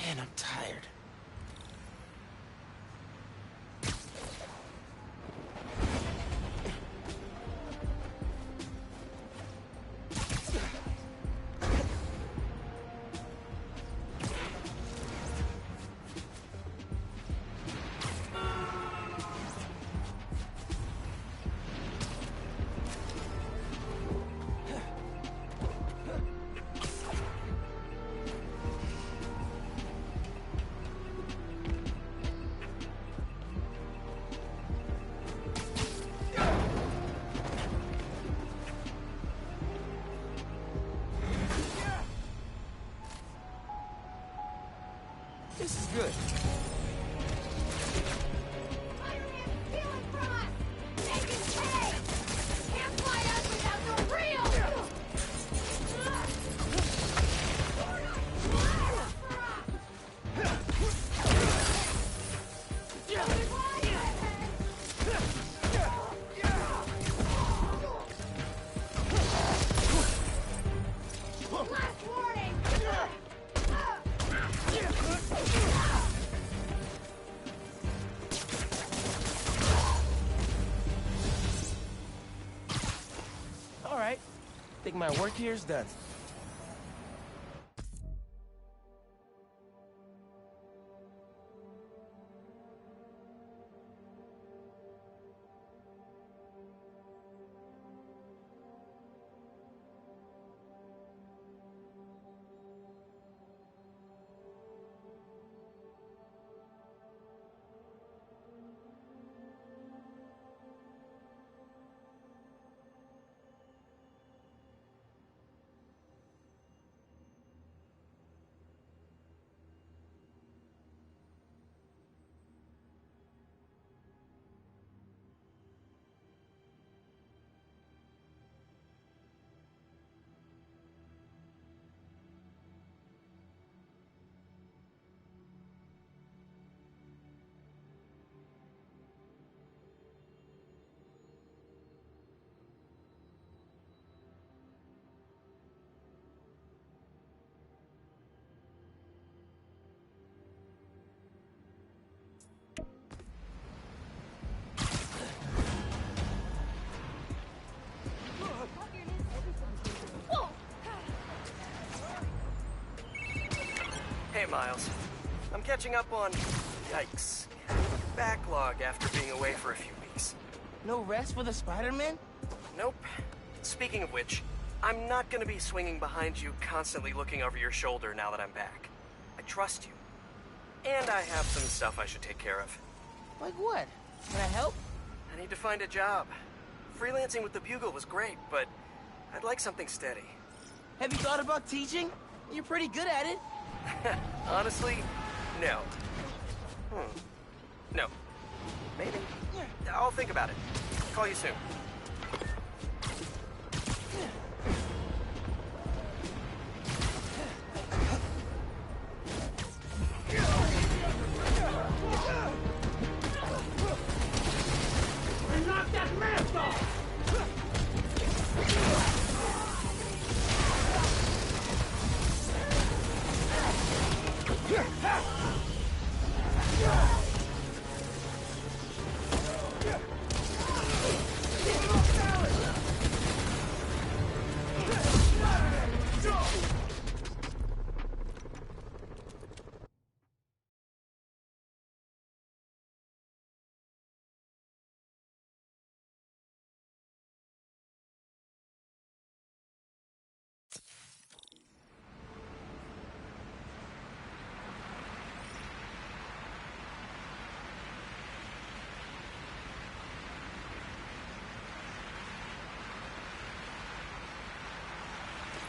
Man, I'm tired. This is good. Spider-Man's stealing from us! Make him pay! Can't fight us without the real! Last warning! All right. Think my work here is done. Hey, Miles. I'm catching up on, yikes, backlog after being away for a few weeks. No rest for the Spider-Man? Nope. Speaking of which, I'm not gonna be swinging behind you, constantly looking over your shoulder now that I'm back. I trust you. And I have some stuff I should take care of. Like what? Can I help? I need to find a job. Freelancing with the Bugle was great, but I'd like something steady. Have you thought about teaching? You're pretty good at it. Honestly, no. No. Maybe? I'll think about it. Call you soon. Knock that mask off!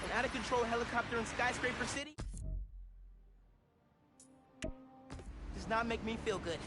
An out-of-control helicopter in Skyscraper City? Does not make me feel good.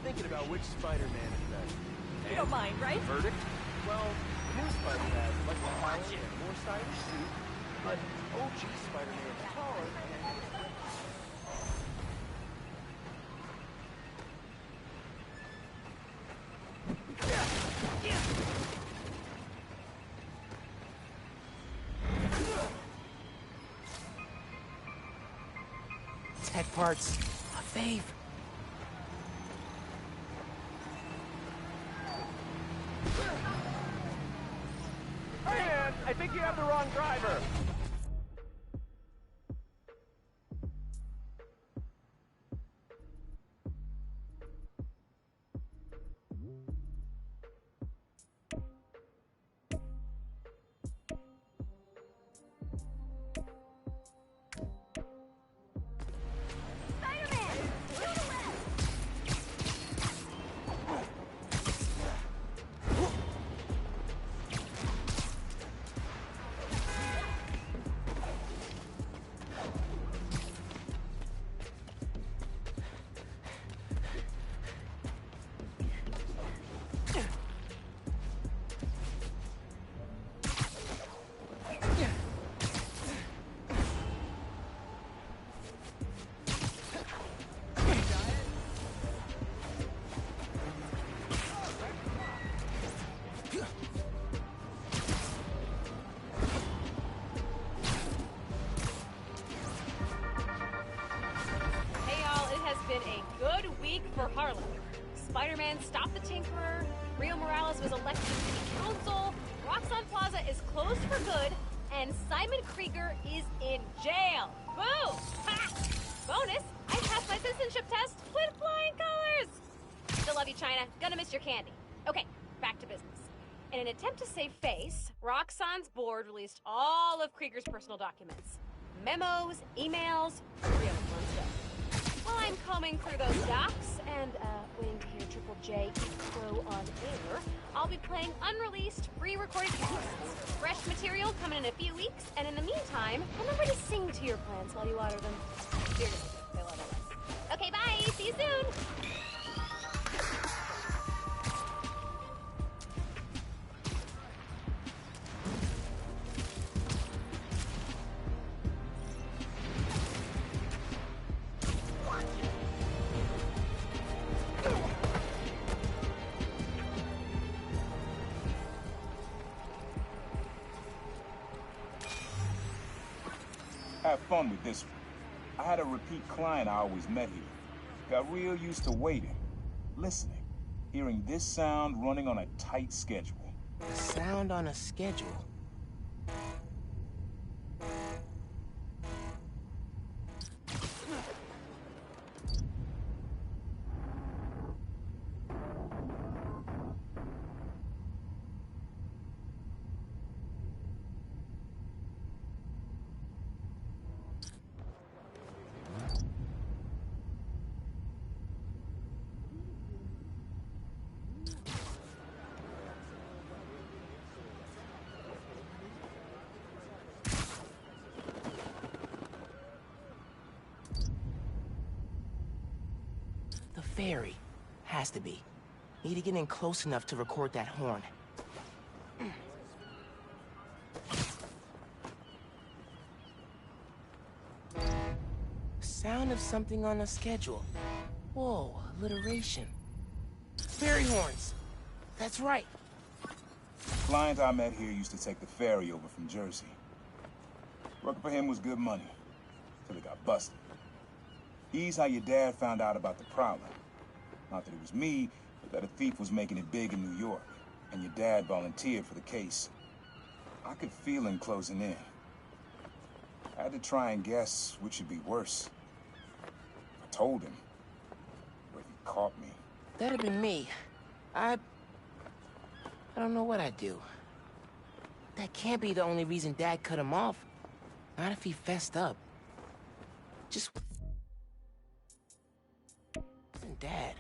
Thinking about which Spider-Man is best. You don't mind, right? Verdict? Well, the new Spider-Man has much more power and more stylish suit, but OG Spider-Man is taller and... Tech parts, a fave. Hey man, I think you have the wrong driver. For Harlem. Spider-Man stopped the Tinkerer, Rio Morales was elected to city council, Roxxon Plaza is closed for good, and Simon Krieger is in jail. Boom! Ha! Bonus, I passed my citizenship test with flying colors! Still love you, China. Gonna miss your candy. Okay, back to business. In an attempt to save face, Roxxon's board released all of Krieger's personal documents. Memos, emails, real fun stuff. While I'm combing through those docs and waiting to hear Triple J eat crow on air, I'll be playing unreleased, pre-recorded casts. Fresh material coming in a few weeks, and in the meantime, remember to sing to your plants while you water them. Seriously, they love it. Okay, bye! See you soon! Have fun with this one. I had a repeat client I always met here. Got real used to waiting, listening, hearing this sound running on a tight schedule. The sound on a schedule. ferry. Has to be. Need to get in close enough to record that horn. Sound of something on a schedule. Whoa, alliteration. Ferry horns. That's right. The client I met here used to take the ferry over from Jersey. Working for him was good money, till he got busted. He's how your dad found out about the Prowler. Not that it was me, but that a thief was making it big in New York, and your dad volunteered for the case. I could feel him closing in. I had to try and guess which should be worse. I told him, but he caught me. That'd be me. I don't know what I'd do. That can't be the only reason Dad cut him off. Not if he fessed up. Just... Dad.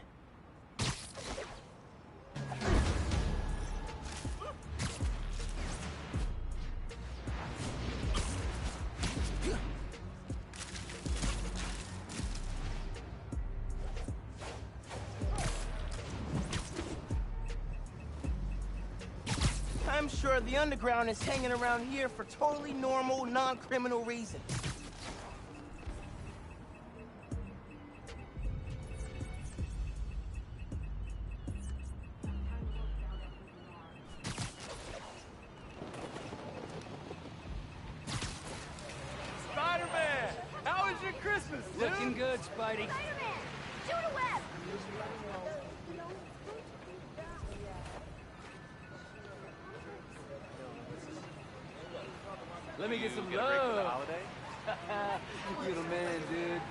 I'm sure the underground is hanging around here for totally normal, non-criminal reasons. Spider-Man! How was your Christmas, dude? Looking good, Spidey. Spider-Man! Shoot a web! Let me get some Get a break for the love. holiday? You're the man, dude.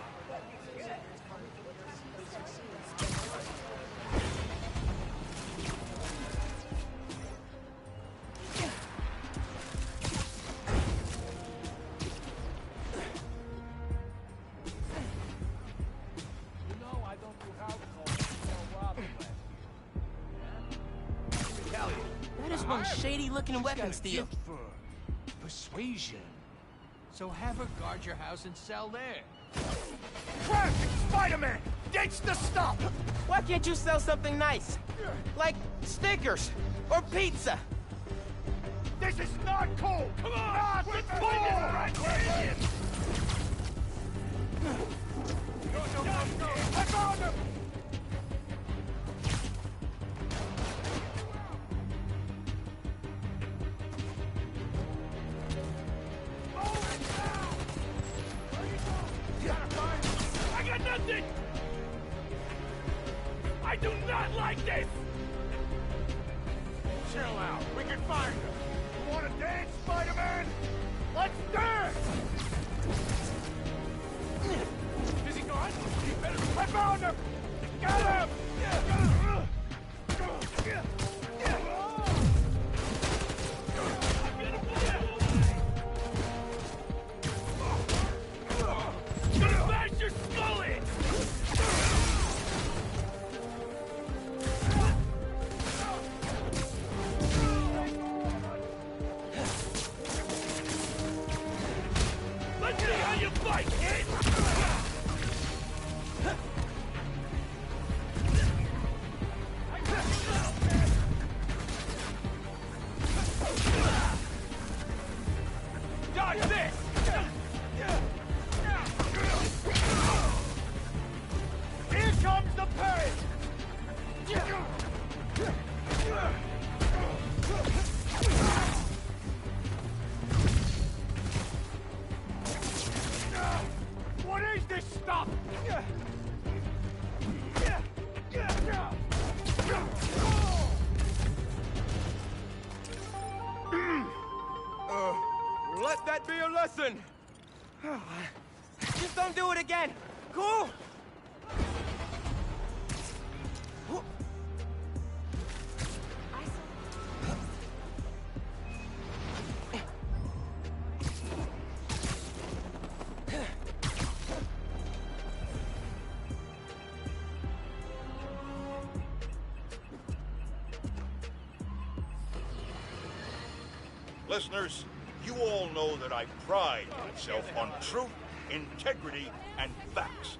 That is one shady-looking weapon steal. For persuasion. So have her guard your house and sell there. Classic Spider-Man! Ditch the stuff! Why can't you sell something nice? Like stickers or pizza? This is not cool! Come on! Not cool! I found him! I got nothing! I do not like this! Chill out. We can find him. You want to dance, Spider-Man? Let's dance! Is he gone? He better... I found him! Got him! Gonna bash your skull in! Let's see how you fight, kid! Dodge this! Here comes the pain! What is this stuff? Let that be a lesson. Just don't do it again. Cool? Listeners, you all know that I pride myself on truth, integrity, and facts.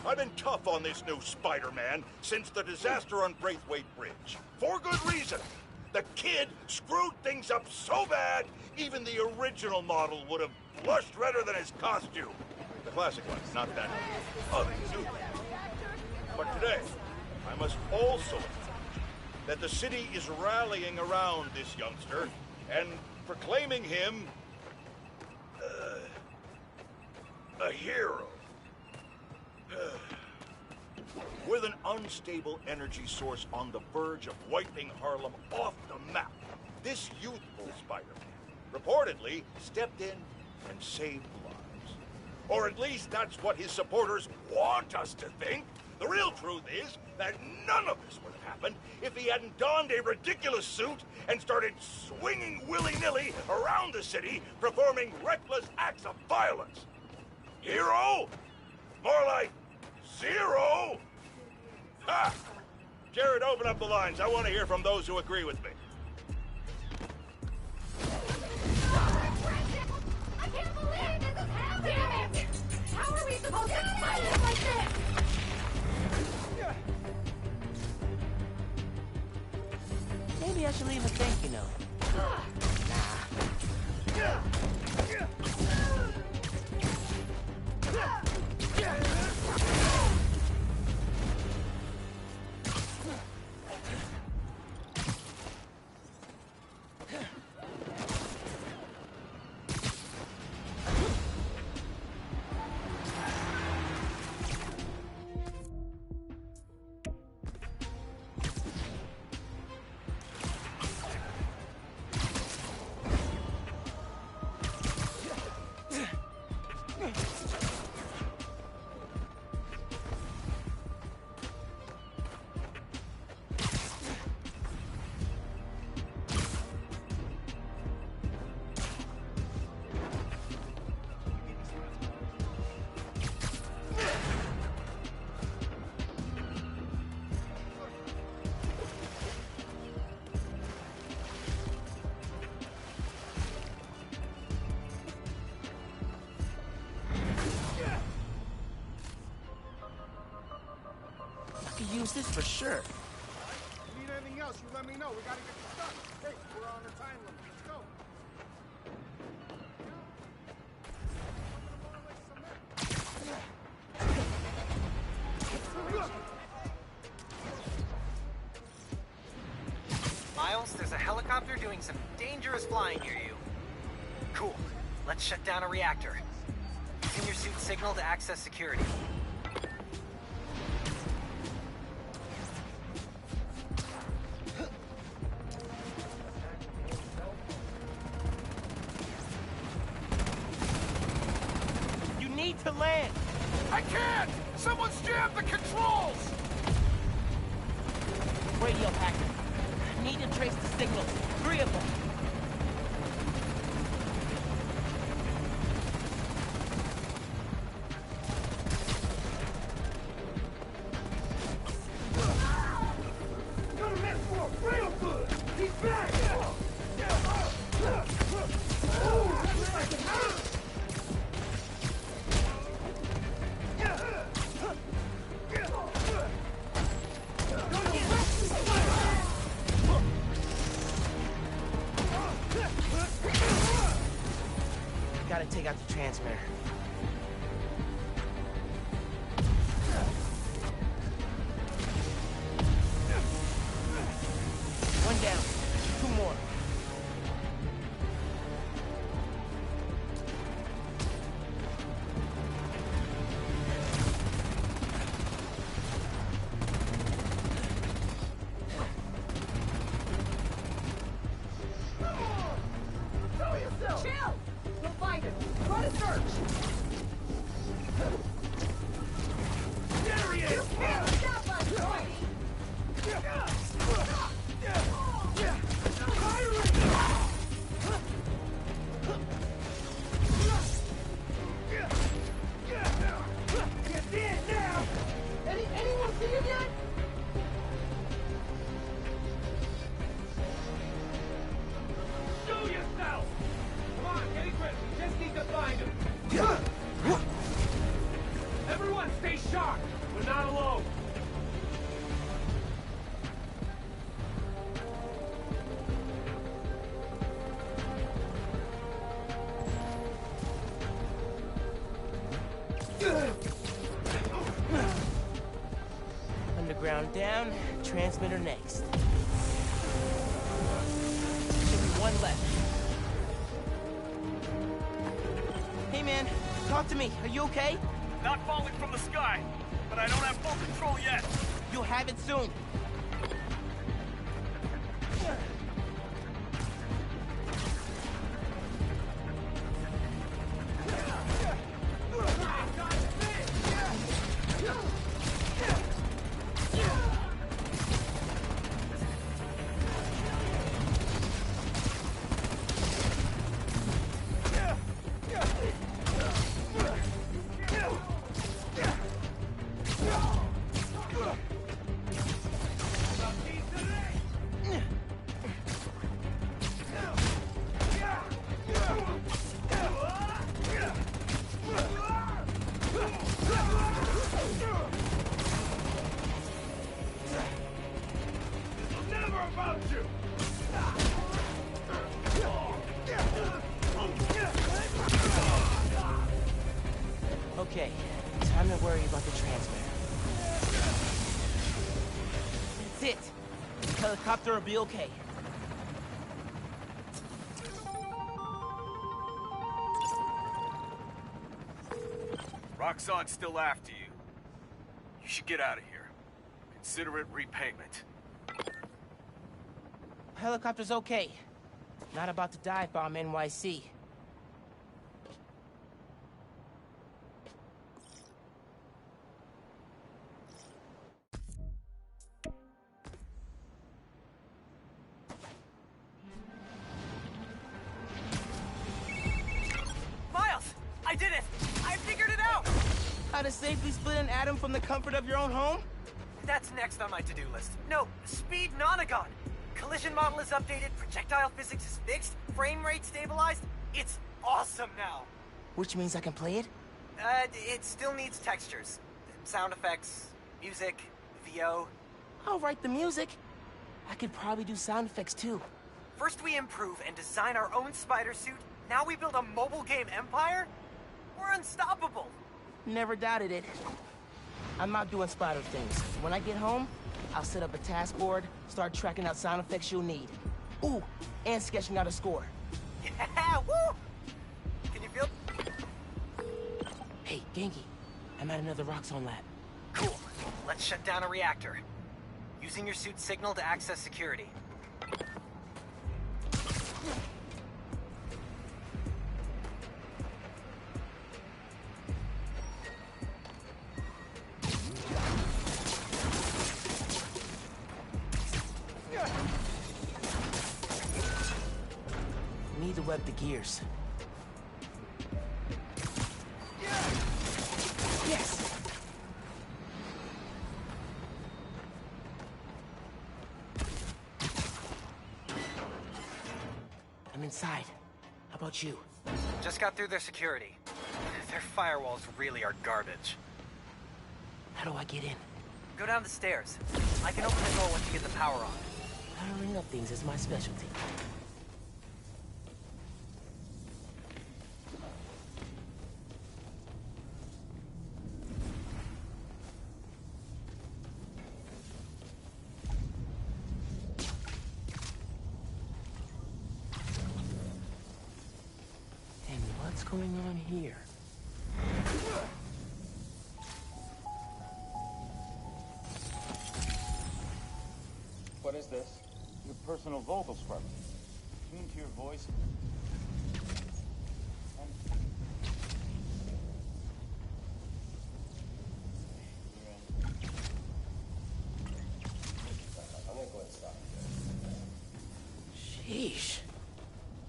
I've been tough on this new Spider-Man since the disaster on Braithwaite Bridge. For good reason. The kid screwed things up so bad, even the original model would have blushed redder than his costume. The classic one, not that ugly suit. But today, I must also acknowledge that the city is rallying around this youngster and proclaiming him a hero. With an unstable energy source on the verge of wiping Harlem off the map, this youthful Spider-Man reportedly stepped in and saved lives. Or at least that's what his supporters want us to think. The real truth is that none of this would have happened if he hadn't donned a ridiculous suit and started swinging willy-nilly around the city, performing reckless acts of violence. Hero? More like zero? Ha! Jared, open up the lines. I want to hear from those who agree with me. I can't believe this is happening! Damn it! How are we supposed to fight it like this? Maybe I should leave a thank you note. Use this for sure. Need anything else, you let me know. We gotta get this done. Hey, we're on a time limit. Let's go. Miles, there's a helicopter doing some dangerous flying near you. Cool. Let's shut down a reactor. Using your suit signal to access security. To land! I can't! Someone's jammed the controls! Radio packet. Need to trace the signals. 3 of them. Gonna mess for real good! He's back! Oh, that's like it hurt! Gotta take out the transmitter. One down. 2 more. Chill! We'll find him. Run a search! There he is! You can't stop us, Spidey! Fire down, transmitter next. Should be one left. Hey man, talk to me. Are you okay? Not falling from the sky, but I don't have full control yet. You'll have it soon. Okay, time to worry about the transmitter. That's it. The helicopter will be okay. Roxxon's still after you. You should get out of here. Consider it repayment. Helicopter's okay. Not about to dive bomb NYC. Miles! I did it! I figured it out! How to safely split an atom from the comfort of your own home? That's next on my to-do list. No, Speed Nonagon! Collision model is updated, projectile physics is fixed, frame rate stabilized. It's awesome now! Which means I can play it? It still needs textures. Sound effects, music, VO. I'll write the music. I could probably do sound effects too. First we improve and design our own spider suit. Now we build a mobile game empire? We're unstoppable! Never doubted it. I'm not doing spider things. When I get home, I'll set up a task board, start tracking out sound effects you'll need. Ooh, and sketching out a score. Yeah, woo! Can you feel? Hey, Genki, I'm at another Roxxon lab. Cool. Let's shut down a reactor. Using your suit's signal to access security. Need to web the gears. Yes! I'm inside. How about you? Just got through their security. Their firewalls really are garbage. How do I get in? Go down the stairs. I can open the door once you get the power on. Powering up things is my specialty. And what's going on here? What is this? Your personal vocal scrubber. Tuned to your voice. I'm gonna go and stop. Sheesh.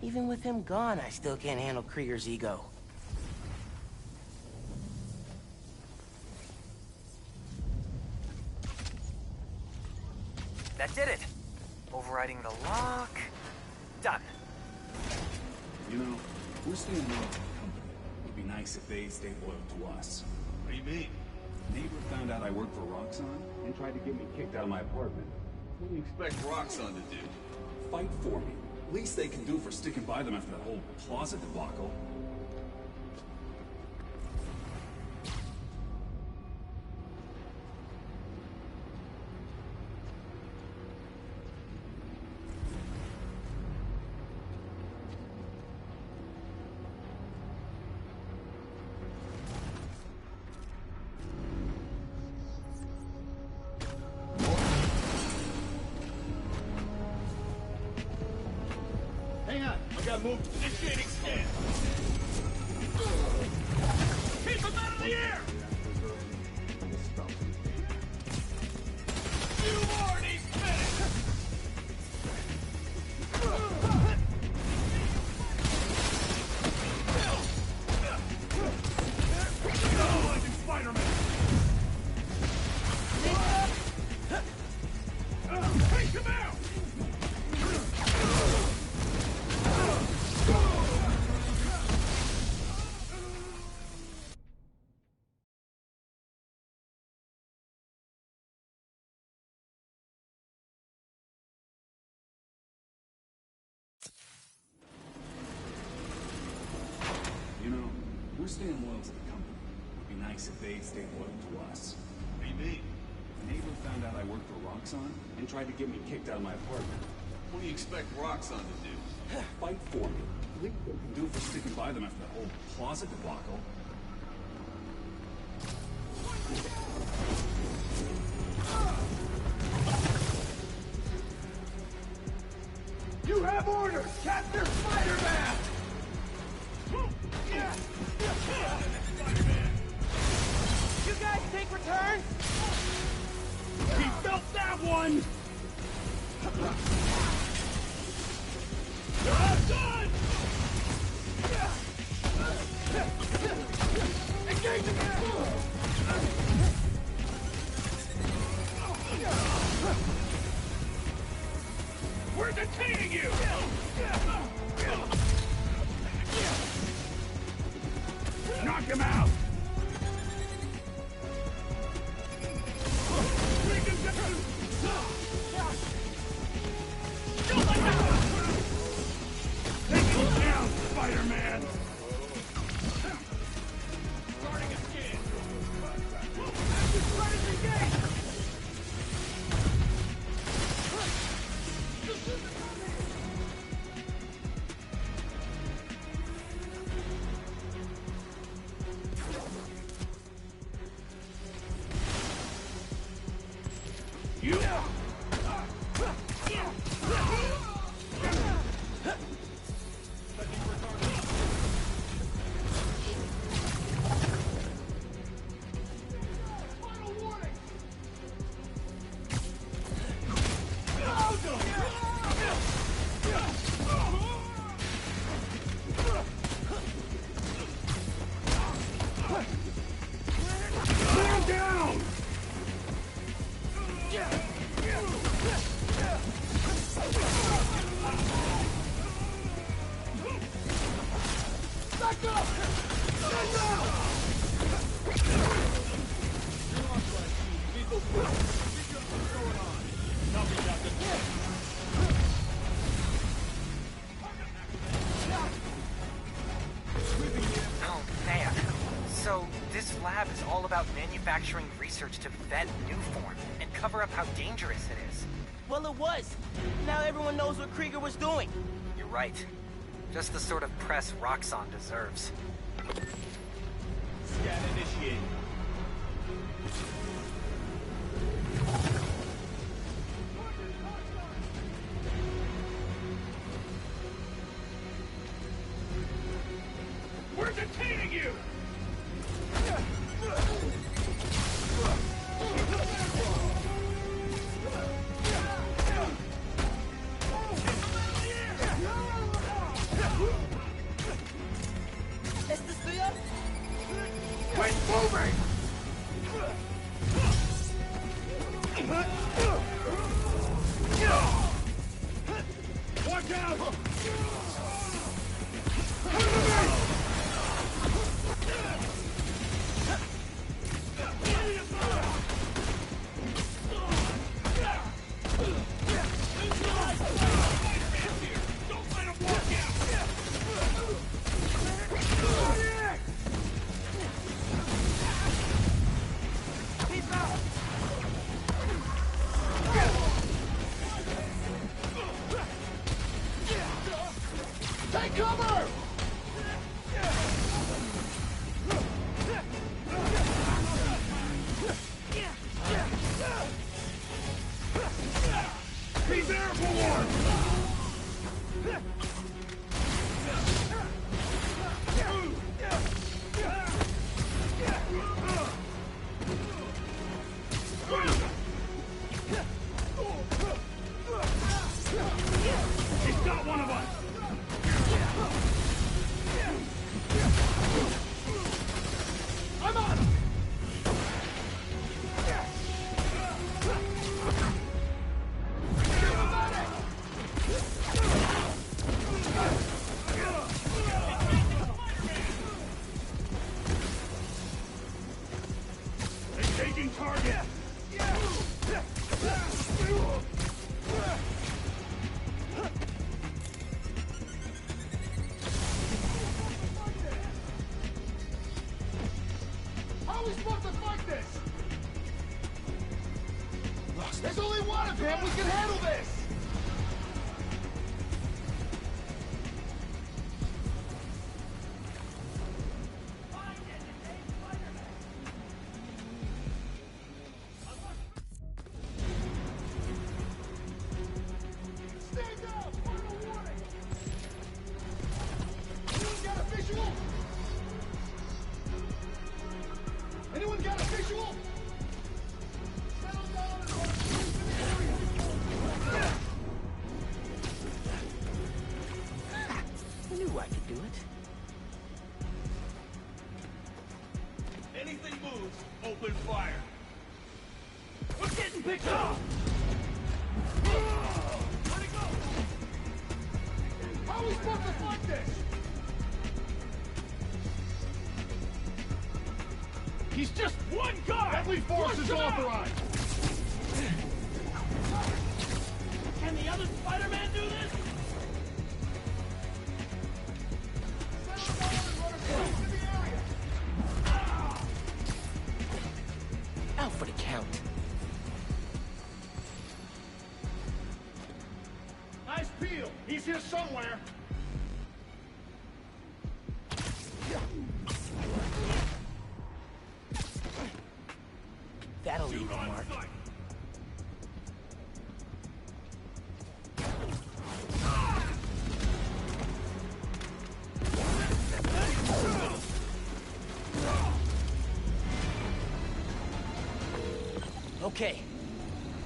Even with him gone, I still can't handle Krieger's ego. That did it. Overriding the lock. Done. You know, we're staying loyal to the company. It'd be nice if they stayed loyal to us. What do you mean? Neighbor found out I work for Roxxon and tried to get me kicked out of my apartment. What do you expect Roxxon to do? Fight for me. Least they can do for sticking by them after that whole plaza debacle. Hang on, I got moved. Initiating scan. Keep him out of the air! You more needs finished! Spiderman! Take him out! You know, we're staying loyal to the company. It'd be nice if they stayed loyal to us. What do you mean? A neighbor found out I worked for Roxxon and tried to get me kicked out of my apartment. What do you expect Roxxon to do? Fight for me. What can do for sticking by them after the whole closet debacle? You have orders! Capture Spider-Man! You guys take return? He felt that one! You're outdone! Engage again! We're detaining you! Knock him out! Take him down, Spider-Man! Starting a scan! You! Man down! Back up! Stand down! Oh, man. So, this lab is all about manufacturing research to vet new form and cover up how dangerous it is. Well, it was. Now everyone knows what Krieger was doing. You're right. Just the sort of press Roxxon deserves. Scan initiated. We're detaining you! Quit moving! Watch out! Don't let him walk out! Take cover! He's airborne! He's got one of us! I'm on! Taking target! How are we supposed to fight this? There's only one of him! We can handle this! Stand down! Final warning! Anyone got a visual? Anyone got a visual? Settle down and hold the area! I knew I could do it. Anything moves, open fire! We're getting picked off! Where'd he go? How are we supposed to fight this? He's just one guy! Deadly force is authorized! Can the other Spider-Man do this? Settle down and run across to the area! Out for the count. Nice peel! He's here somewhere! That'll leave a mark. Okay.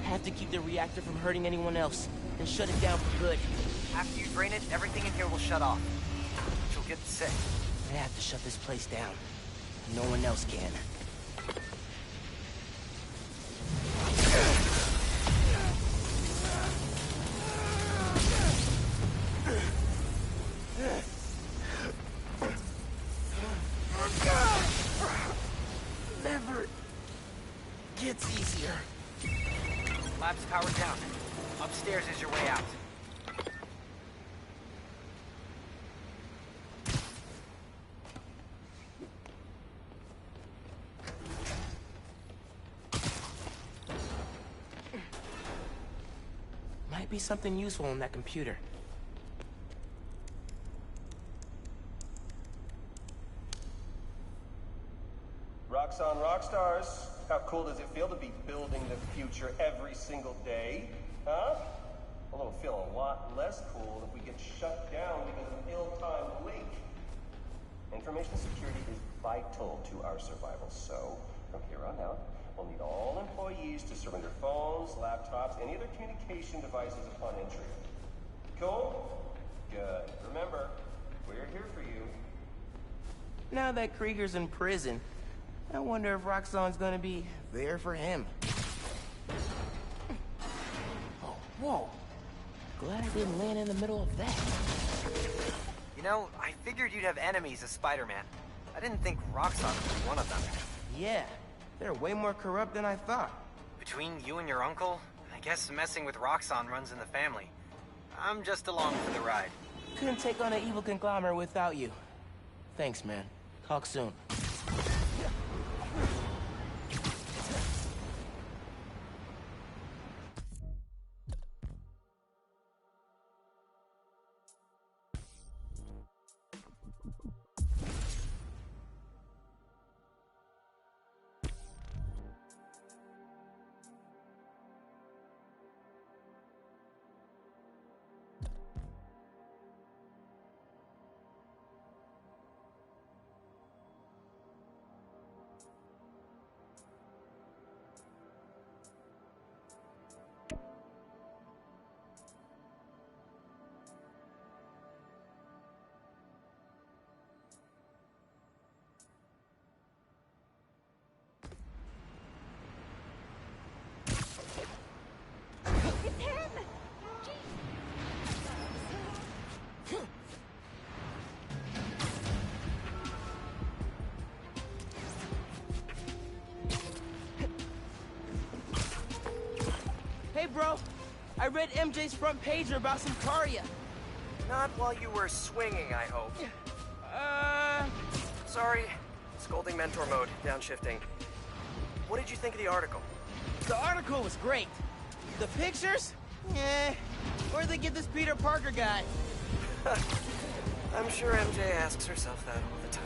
Have to keep the reactor from hurting anyone else, and shut it down for good. After you drain it, everything in here will shut off. But you'll get sick. I have to shut this place down. No one else can. Never gets easier. Lab's powered down. Upstairs is your way out. Might be something useful on that computer. Rocks on Rockstars. How cool does it feel to be building the future every single day? Huh? Although it'll feel a lot less cool if we get shut down because of an ill-timed leak. Information security is vital to our survival, so from here on out, we'll need all employees to surrender phones, laptops, any other communication devices upon entry. Cool? Good. Remember, we're here for you. Now that Krieger's in prison, I wonder if Roxxon's gonna be there for him. Oh, whoa. Glad I didn't land in the middle of that. You know, I figured you'd have enemies as Spider-Man. I didn't think Roxxon was one of them. Yeah, they're way more corrupt than I thought. Between you and your uncle, I guess messing with Roxxon runs in the family. I'm just along for the ride. Couldn't take on an evil conglomerate without you. Thanks, man. Talk soon. read MJ's front pager about some Karia. Not while you were swinging, I hope. Sorry. Scolding mentor mode, downshifting. What did you think of the article? The article was great. The pictures? Eh. Where'd they get this Peter Parker guy? I'm sure MJ asks herself that all the time.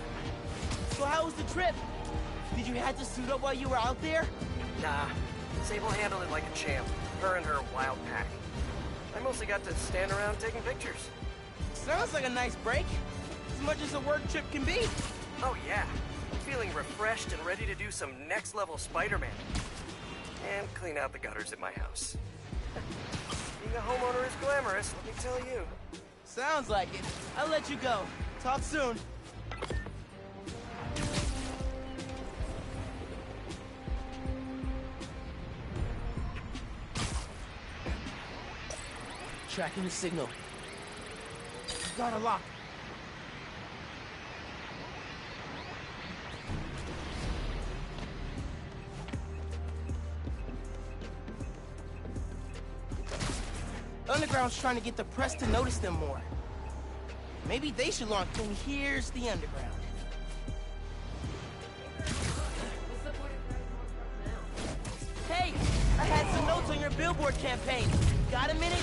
So how was the trip? Did you have to suit up while you were out there? Nah. Sable handled it like a champ. Her and her wild pack. I mostly got to stand around taking pictures. Sounds like a nice break. As much as a work trip can be. Oh yeah. I'm feeling refreshed and ready to do some next-level Spider-Man. And clean out the gutters at my house. Being a homeowner is glamorous, let me tell you. Sounds like it. I'll let you go. Talk soon. Tracking the signal. Got a lock. Underground's trying to get the press to notice them more. Maybe they should launch. So here's the underground. Hey, I had some notes on your billboard campaign. Got a minute?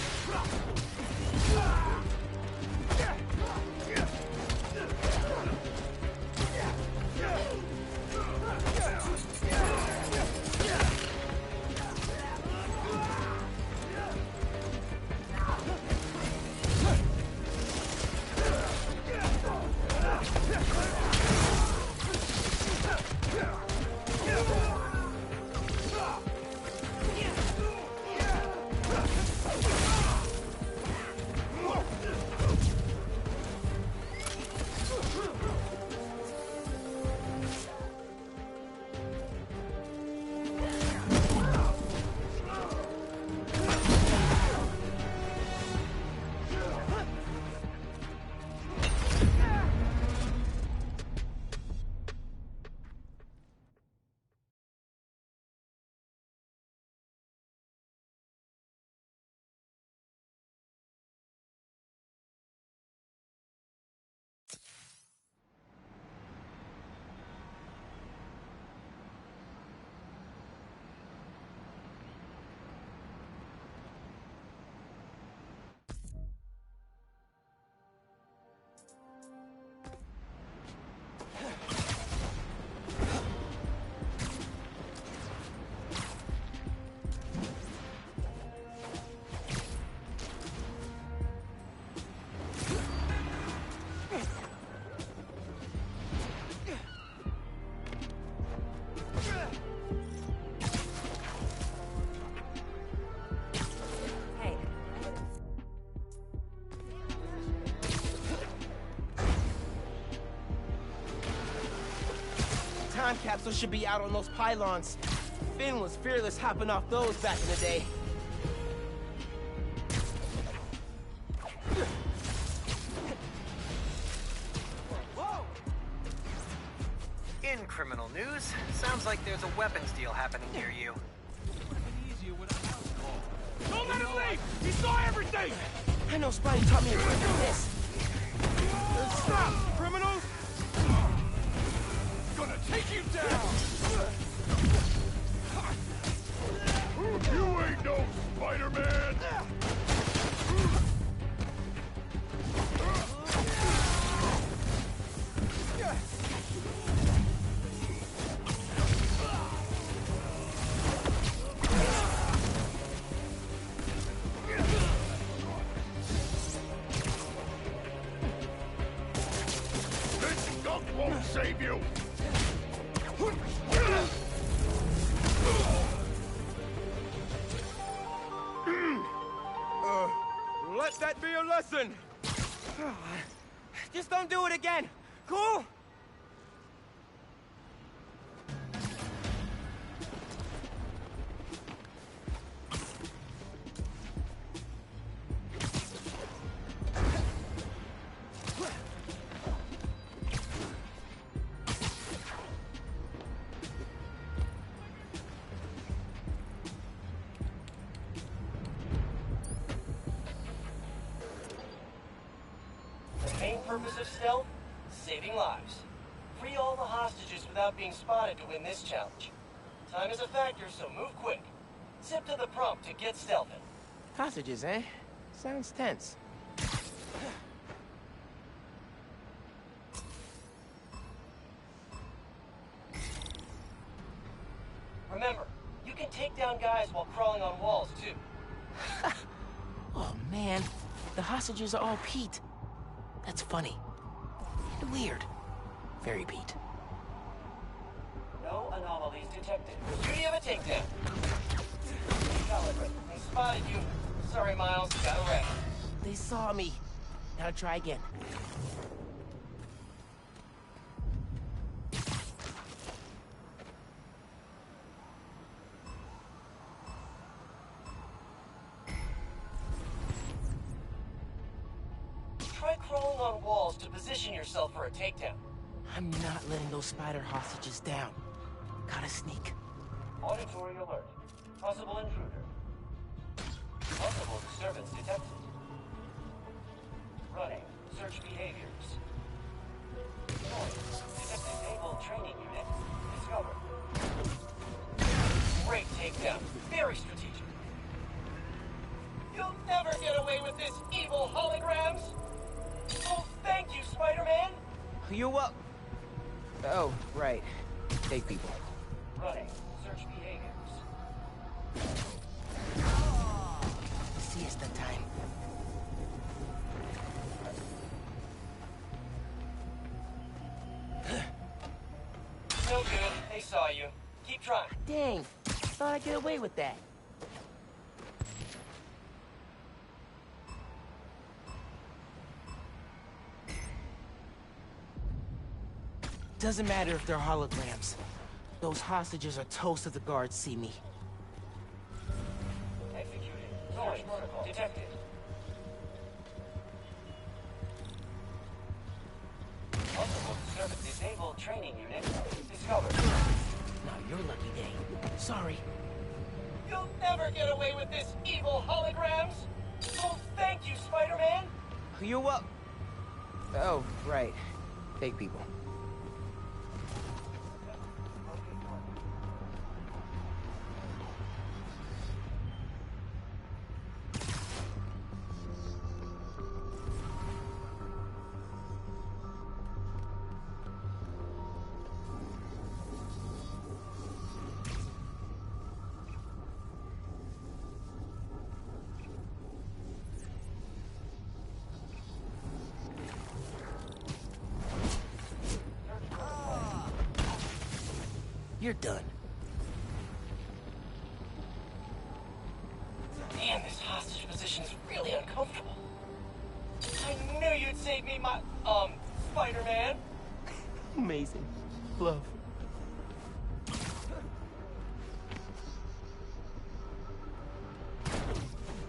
Time capsule should be out on those pylons. Finn was fearless hopping off those back in the day. In criminal news, sounds like there's a weapons deal happening near you. Don't let him leave! He saw everything! I know Spidey taught me a trick like this. Stop, criminals! Gonna take you down! You ain't no Spider-Man! This skunk won't save you! Let that be a lesson! Just don't do it again! Cool? purpose of stealth? Saving lives. Free all the hostages without being spotted to win this challenge. Time is a factor, so move quick. Zip to the prompt to get stealthing. Hostages, eh? Sounds tense. Remember, you can take down guys while crawling on walls, too. Oh, man. The hostages are all Pete. That's funny. And weird. Very Pete. No anomalies detected. Beauty of a takedown. Calibrate. They spotted you. Sorry, Miles. Gotta wreck. They saw me. Gotta try again. Try crawling on walls to position yourself for a takedown. I'm not letting those spider hostages down. Gotta sneak. Auditory alert. Possible intruder. Possible disturbance detected. Running. Search behaviors. Noise. Detected naval training unit. Discovered. Great takedown. Very strategic. You'll never get away with this, evil holograms! Oh, thank you, Spider-Man! You up? Oh, right. Fake people. Running. Search behaviors. Siesta time. No good. They saw you. Keep trying. Dang. Thought I'd get away with that. Doesn't matter if they're holograms. Those hostages are toast if the guards see me. Executed. Noise protocol detected. Possible disturbance disabled training unit discovered. Not your lucky day. Sorry. You'll never get away with this, evil holograms! Oh, thank you, Spider-Man! You up? Oh, right. Fake people. You're done. Man, this hostage position is really uncomfortable. I knew you'd save me, Spider-Man. Amazing. Love.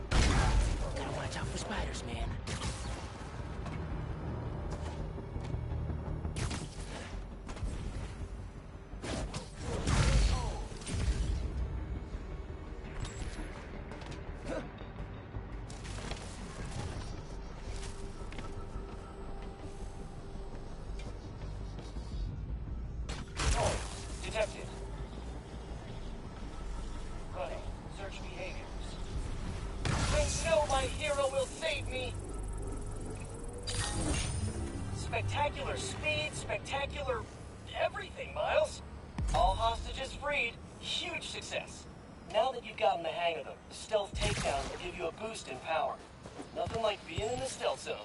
Gotta watch out for spiders, man. Detected. Running. Search behaviors. I know my hero will save me! Spectacular speed, spectacular everything, Miles. All hostages freed. Huge success. Now that you've gotten the hang of them, the stealth takedown will give you a boost in power. Nothing like being in the stealth zone.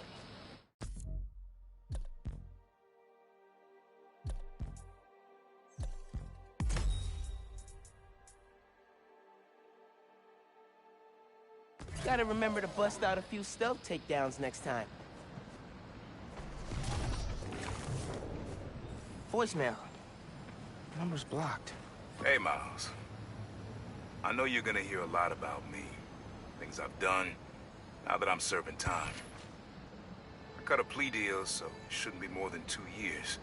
Gotta remember to bust out a few stealth takedowns next time. Voicemail. Number's blocked. Hey, Miles. I know you're gonna hear a lot about me. Things I've done, now that I'm serving time. I cut a plea deal, so it shouldn't be more than 2 years.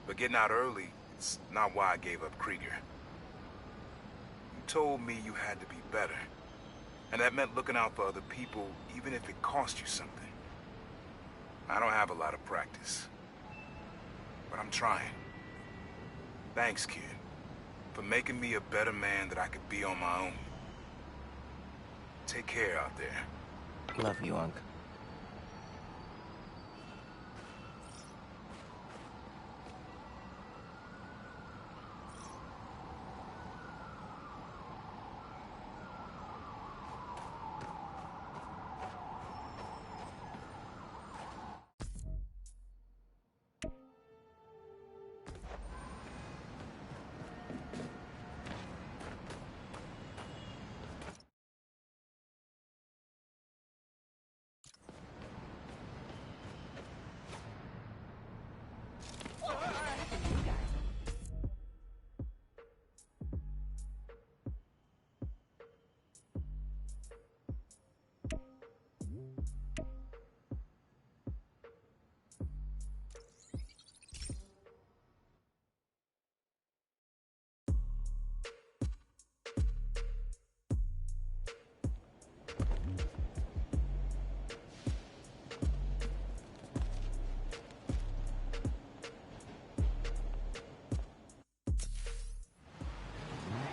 But getting out early, it's not why I gave up Krieger. You told me you had to be better. And that meant looking out for other people, even if it cost you something. I don't have a lot of practice, but I'm trying. Thanks, kid, for making me a better man that I could be on my own. Take care out there. Love you, Unc.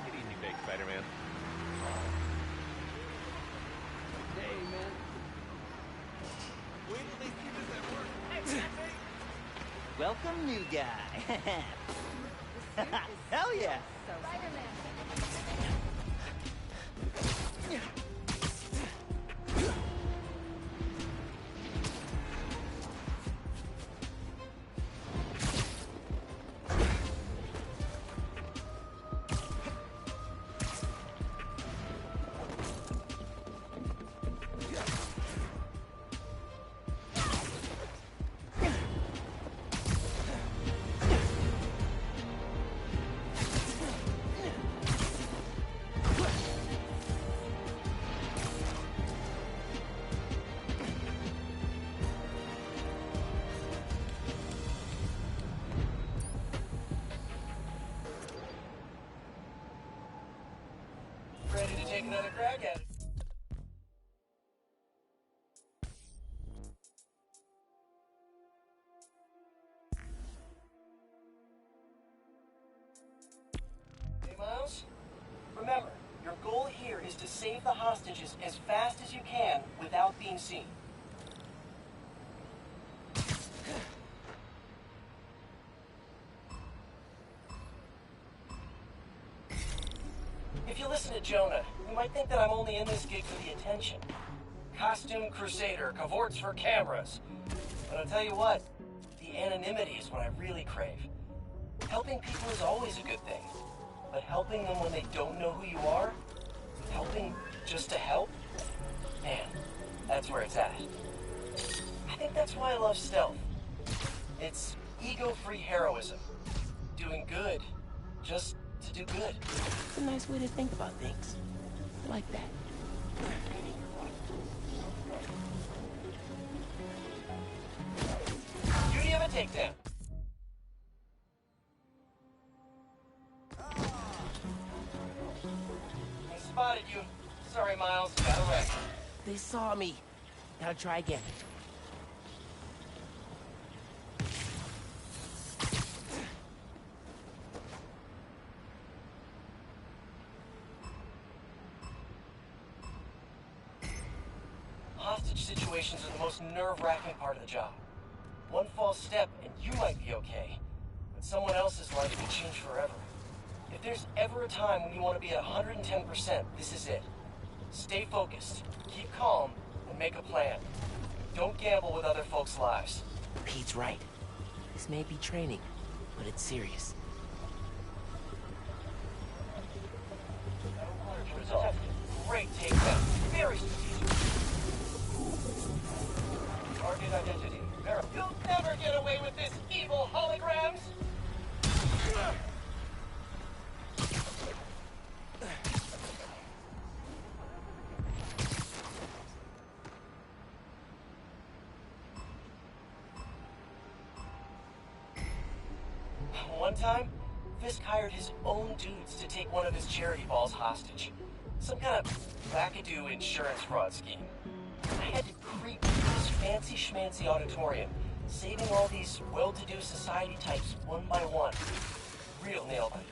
Take it easy, big Spider-Man. Hey, man. Wait till they see this at work. Welcome, new guy. Hell yeah. Ready to take another crack at it? Hey, Miles? Remember, your goal here is to save the hostages as fast as you can without being seen. If you listen to Jonah, you might think that I'm only in this gig for the attention. Costume crusader cavorts for cameras. But I'll tell you what, the anonymity is what I really crave. Helping people is always a good thing. But helping them when they don't know who you are, helping just to help, man, that's where it's at. I think that's why I love stealth. It's ego-free heroism. Doing good, just to do good. It's a nice way to think about things. I like that. Duty of a takedown. I spotted you. Sorry, Miles. Got a wreck. They saw me. Gotta try again. Hostage situations are the most nerve-wracking part of the job. One false step and you might be okay, but someone else's life could change forever. If there's ever a time when you want to be at 110%, this is it. Stay focused, keep calm, and make a plan. Don't gamble with other folks' lives. Pete's right. This may be training, but it's serious. Result. Great takedown. Very strategic. Target identity. You'll never get away with this, evil holograms! One time, Fisk hired his own dudes to take one of his charity balls hostage. Some kind of wackadoo insurance fraud scheme. I had to creep through this fancy schmancy auditorium, saving all these well-to-do society types one by one. Real nail-biter.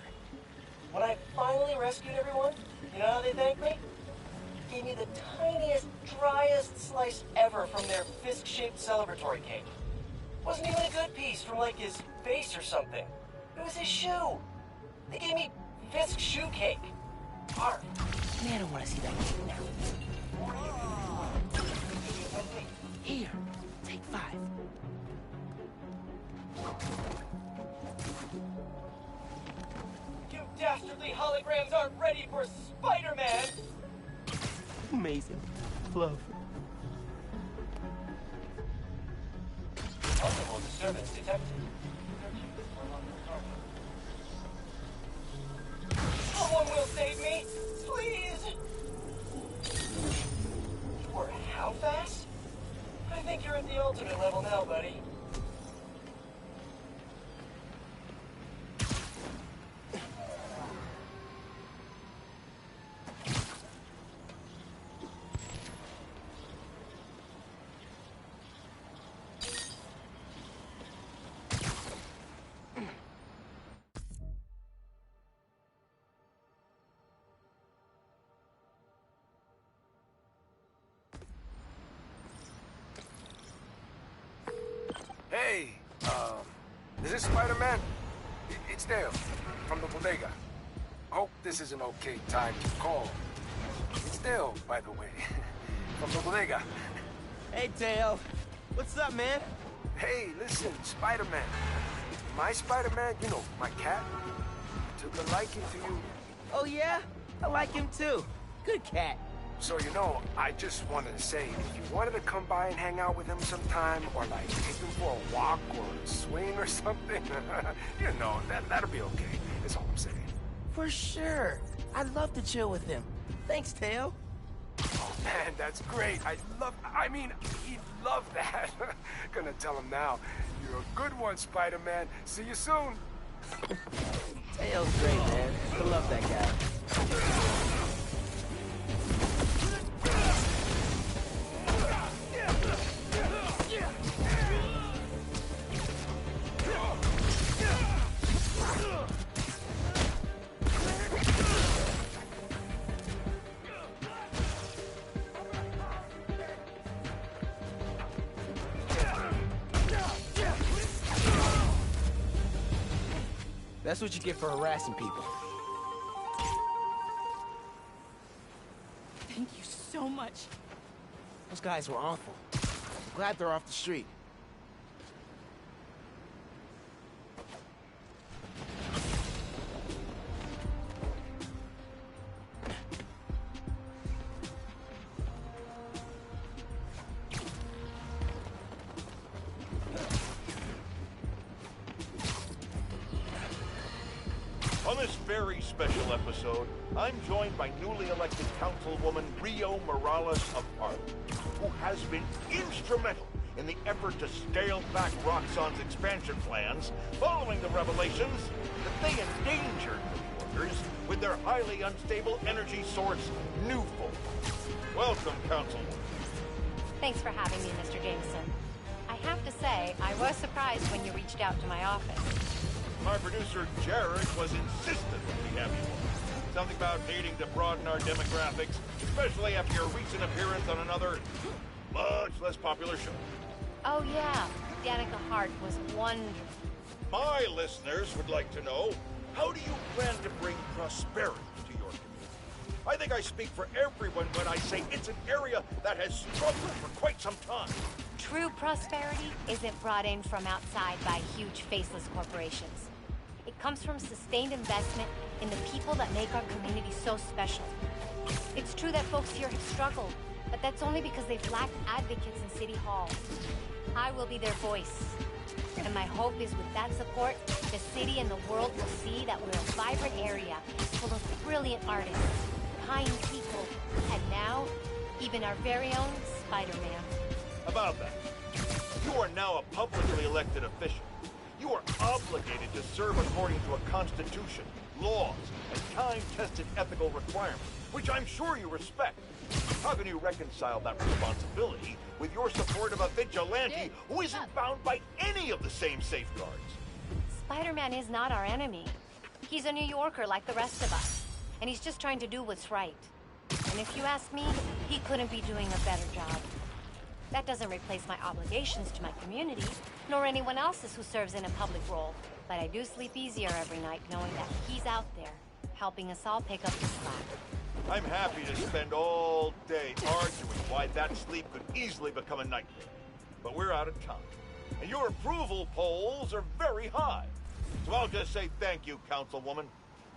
When I finally rescued everyone, you know how they thanked me? Gave me the tiniest, driest slice ever from their fist-shaped celebratory cake. Wasn't even a good piece from, like, his face or something. It was his shoe. They gave me Fisk shoe cake. Arf. Man, I don't want to see that cake now. Here, take 5. You dastardly holograms aren't ready for Spider-Man! Amazing. Love. Possible disturbance detected. Someone will save me, please! Or how fast? I think you're at the ultimate level now, buddy. Hey, is this Spider-Man? It's Dale, from the bodega. Hope this is an okay time to call. It's Dale, by the way, from the bodega. Hey, Dale. What's up, man? Hey, listen, Spider-Man. My Spider-Man, you know, my cat, took a liking to you. Oh, yeah? I like him, too. Good cat. So, you know, I just wanted to say, if you wanted to come by and hang out with him sometime, or like take him for a walk or a swing or something, you know, that'll be okay. That's all I'm saying. For sure. I'd love to chill with him. Thanks, Tail. Oh, man, that's great. I mean, he'd love that. Gonna tell him now. You're a good one, Spider-Man. See you soon. Tail's great, man. I love that guy. That's what you get for harassing people. Thank you so much. Those guys were awful. I'm glad they're off the street. On this very special episode, I'm joined by newly elected Councilwoman Rio Morales of Harlem, who has been instrumental in the effort to scale back Roxxon's expansion plans following the revelations that they endangered New Yorkers with their highly unstable energy source, Newfold. Welcome, Councilwoman. Thanks for having me, Mr. Jameson. I have to say, I was surprised when you reached out to my office. My producer, Jared, was insistent that we have you on. Something about needing to broaden our demographics, especially after your recent appearance on another, much less popular show. Oh, yeah. Danica Hart was wonderful. My listeners would like to know, how do you plan to bring prosperity to your community? I think I speak for everyone when I say it's an area that has struggled for quite some time. True prosperity isn't brought in from outside by huge faceless corporations. It comes from sustained investment in the people that make our community so special. It's true that folks here have struggled, but that's only because they've lacked advocates in City Hall. I will be their voice. And my hope is with that support, the city and the world will see that we're a vibrant area full of brilliant artists, kind people, and now, even our very own Spider-Man. About that, you are now a publicly elected official. You are obligated to serve according to a constitution, laws, and time-tested ethical requirements, which I'm sure you respect. How can you reconcile that responsibility with your support of a vigilante who isn't bound by any of the same safeguards? Spider-Man is not our enemy. He's a New Yorker like the rest of us, and he's just trying to do what's right. And if you ask me, he couldn't be doing a better job. That doesn't replace my obligations to my community, nor anyone else's who serves in a public role. But I do sleep easier every night knowing that he's out there, helping us all pick up the slack. I'm happy to spend all day arguing why that sleep could easily become a nightmare. But we're out of time, and your approval polls are very high. So I'll just say thank you, Councilwoman.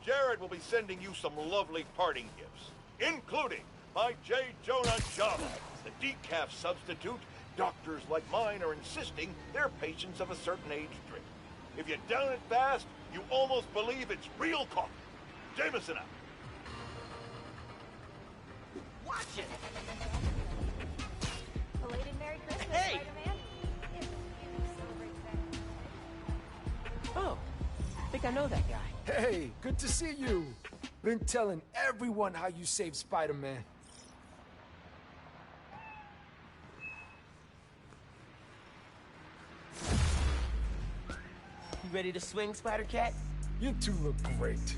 Jared will be sending you some lovely parting gifts, including my J. Jonah Java, the decaf substitute doctors like mine are insisting their patients of a certain age drink. If you down it fast, you almost believe it's real coffee. Jameson out. Watch it! Belated Merry Christmas, Hey! Spider-Man. Oh, I think I know that guy. Hey, good to see you. Been telling everyone how you saved Spider-Man. You ready to swing, Spider-Cat? You two look great.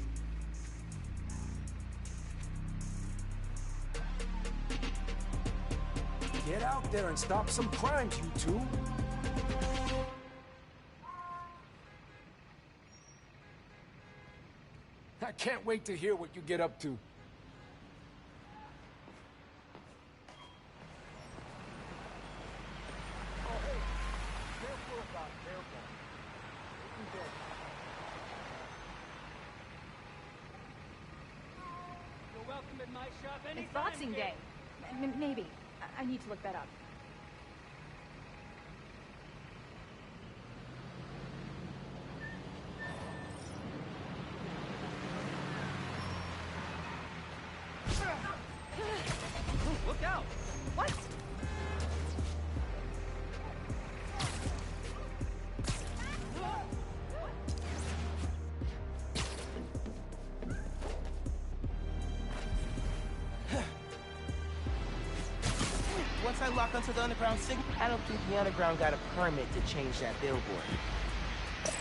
Get out there and stop some crimes, you two. I can't wait to hear what you get up to. You're welcome at my shop anytime. It's Boxing Day. Maybe. I need to look that up. Look out! What? Once I lock onto the underground signal, I don't think the underground got a permit to change that billboard.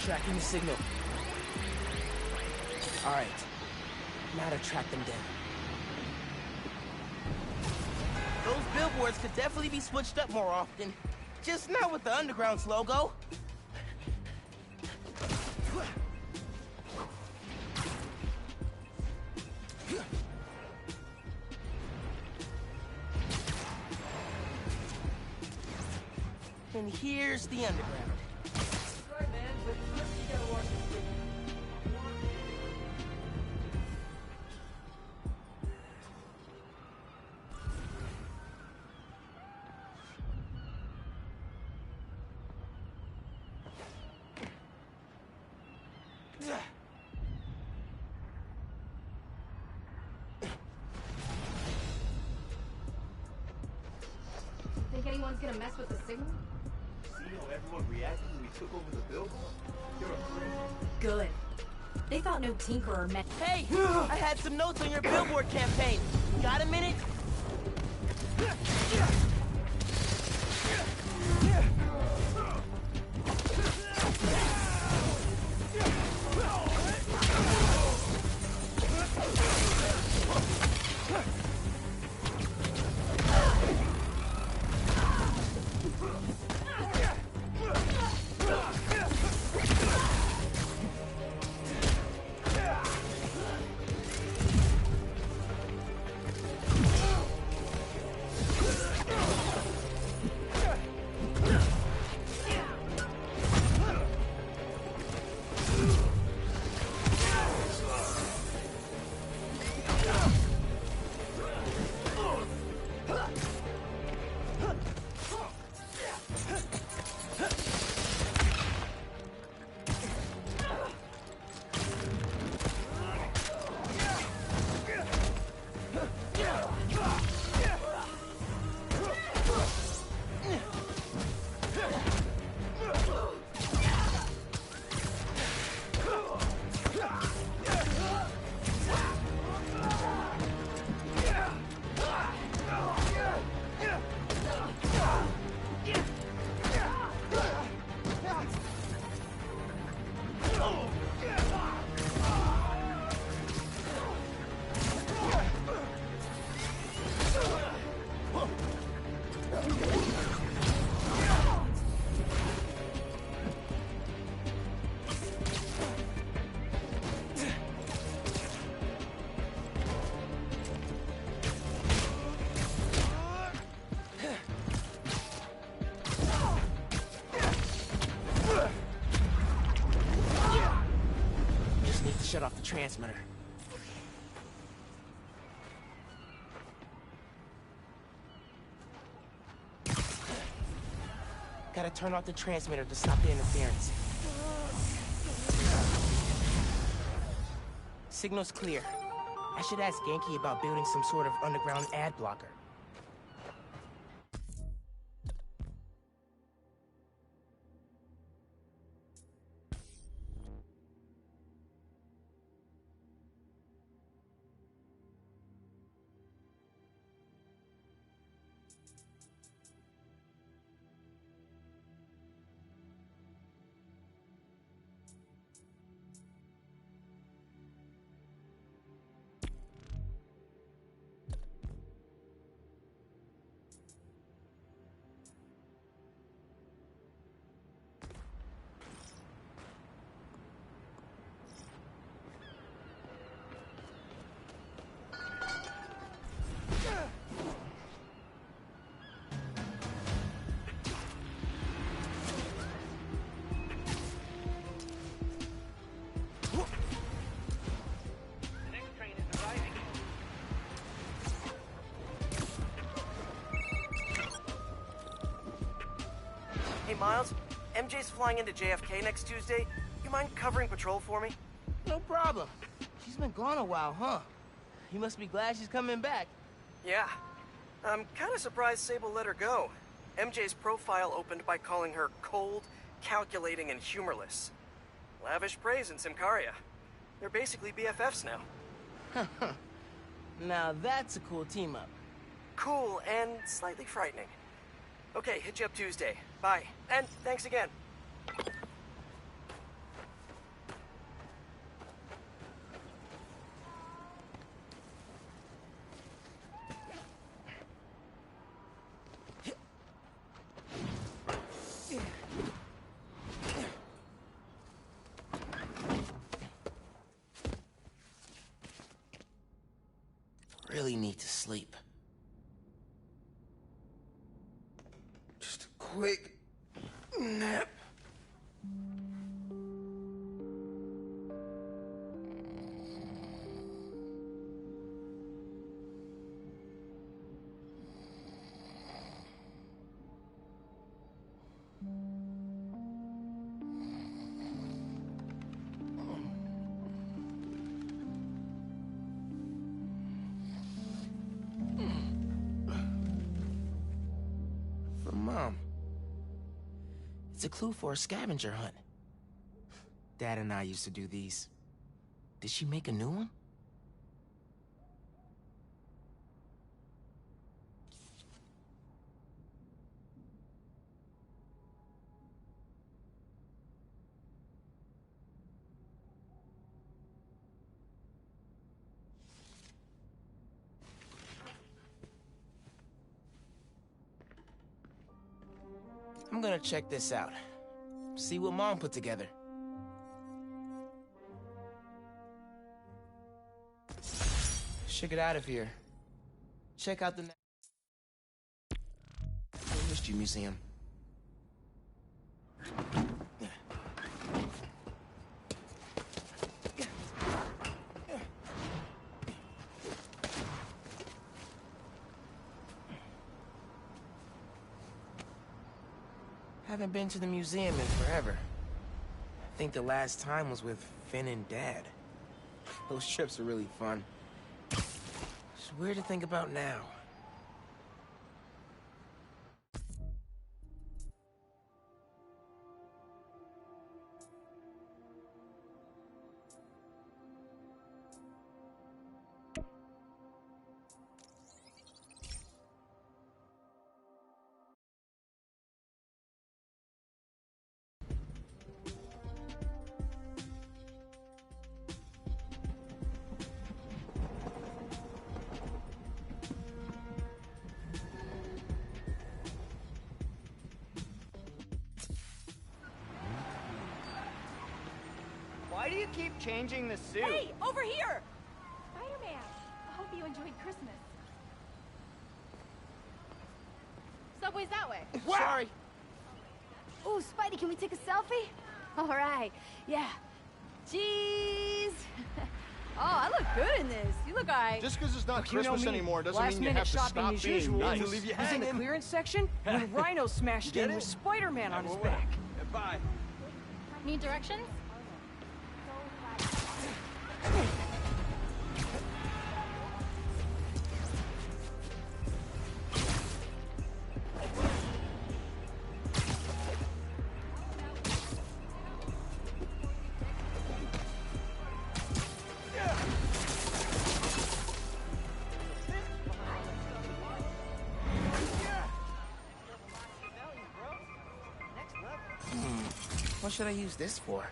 Tracking the signal. All right, now to track them down. Those billboards could definitely be switched up more often. Just not with the underground's logo. And here's the underground. Right, man, but first you gotta watch this video. Think anyone's gonna mess with the signal? See how everyone reacted when we took over the billboard? You're a Good. They thought no tinkerer meant. Hey, I had some notes on your billboard campaign. Got a minute? off the transmitter. Gotta turn off the transmitter to stop the interference. Signal's clear. I should ask Genki about building some sort of underground ad blocker. Hey, Miles, MJ's flying into JFK next Tuesday. You mind covering patrol for me? No problem. She's been gone a while, huh? You must be glad she's coming back. Yeah. I'm kind of surprised Sable let her go. MJ's profile opened by calling her cold, calculating, and humorless. Lavish praise in Simcaria. They're basically BFFs now. Now that's a cool team-up. Cool and slightly frightening. Okay, hit you up Tuesday. Bye. And thanks again. Really need to sleep. Just a quick nap. Mom. It's a clue for a scavenger hunt. Dad and I used to do these. Did she make a new one? I'm gonna check this out. See what Mom put together. Should get out of here. Check out the History Museum. Haven't been to the museum in forever. I think the last time was with Finn and Dad. Those trips are really fun. It's weird to think about now. Why do you keep changing the suit? Hey, over here! Spider-Man, I hope you enjoyed Christmas. Subway's that way. Sorry. Ooh, Spidey, can we take a selfie? All right, yeah. Jeez. Oh, I look good in this. You look alright. Just because it's not Look, you know Christmas me. anymore doesn't Last mean you minute have to shopping stop as being usual. nice. He's in the clearance section when Rhino smashed in with Spider-Man on his back. Bye. Need directions? What should I use this for?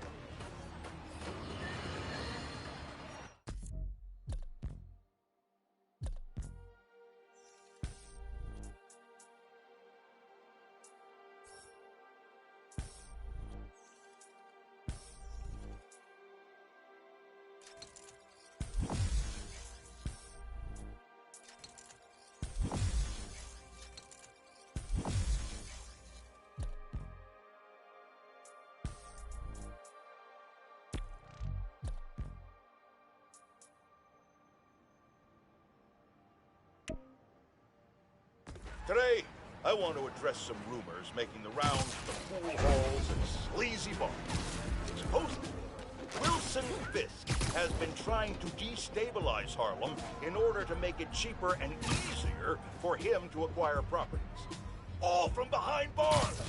Today, I want to address some rumors making the rounds of the pool halls and sleazy bars. Supposedly, Wilson Fisk has been trying to destabilize Harlem in order to make it cheaper and easier for him to acquire properties. All from behind bars!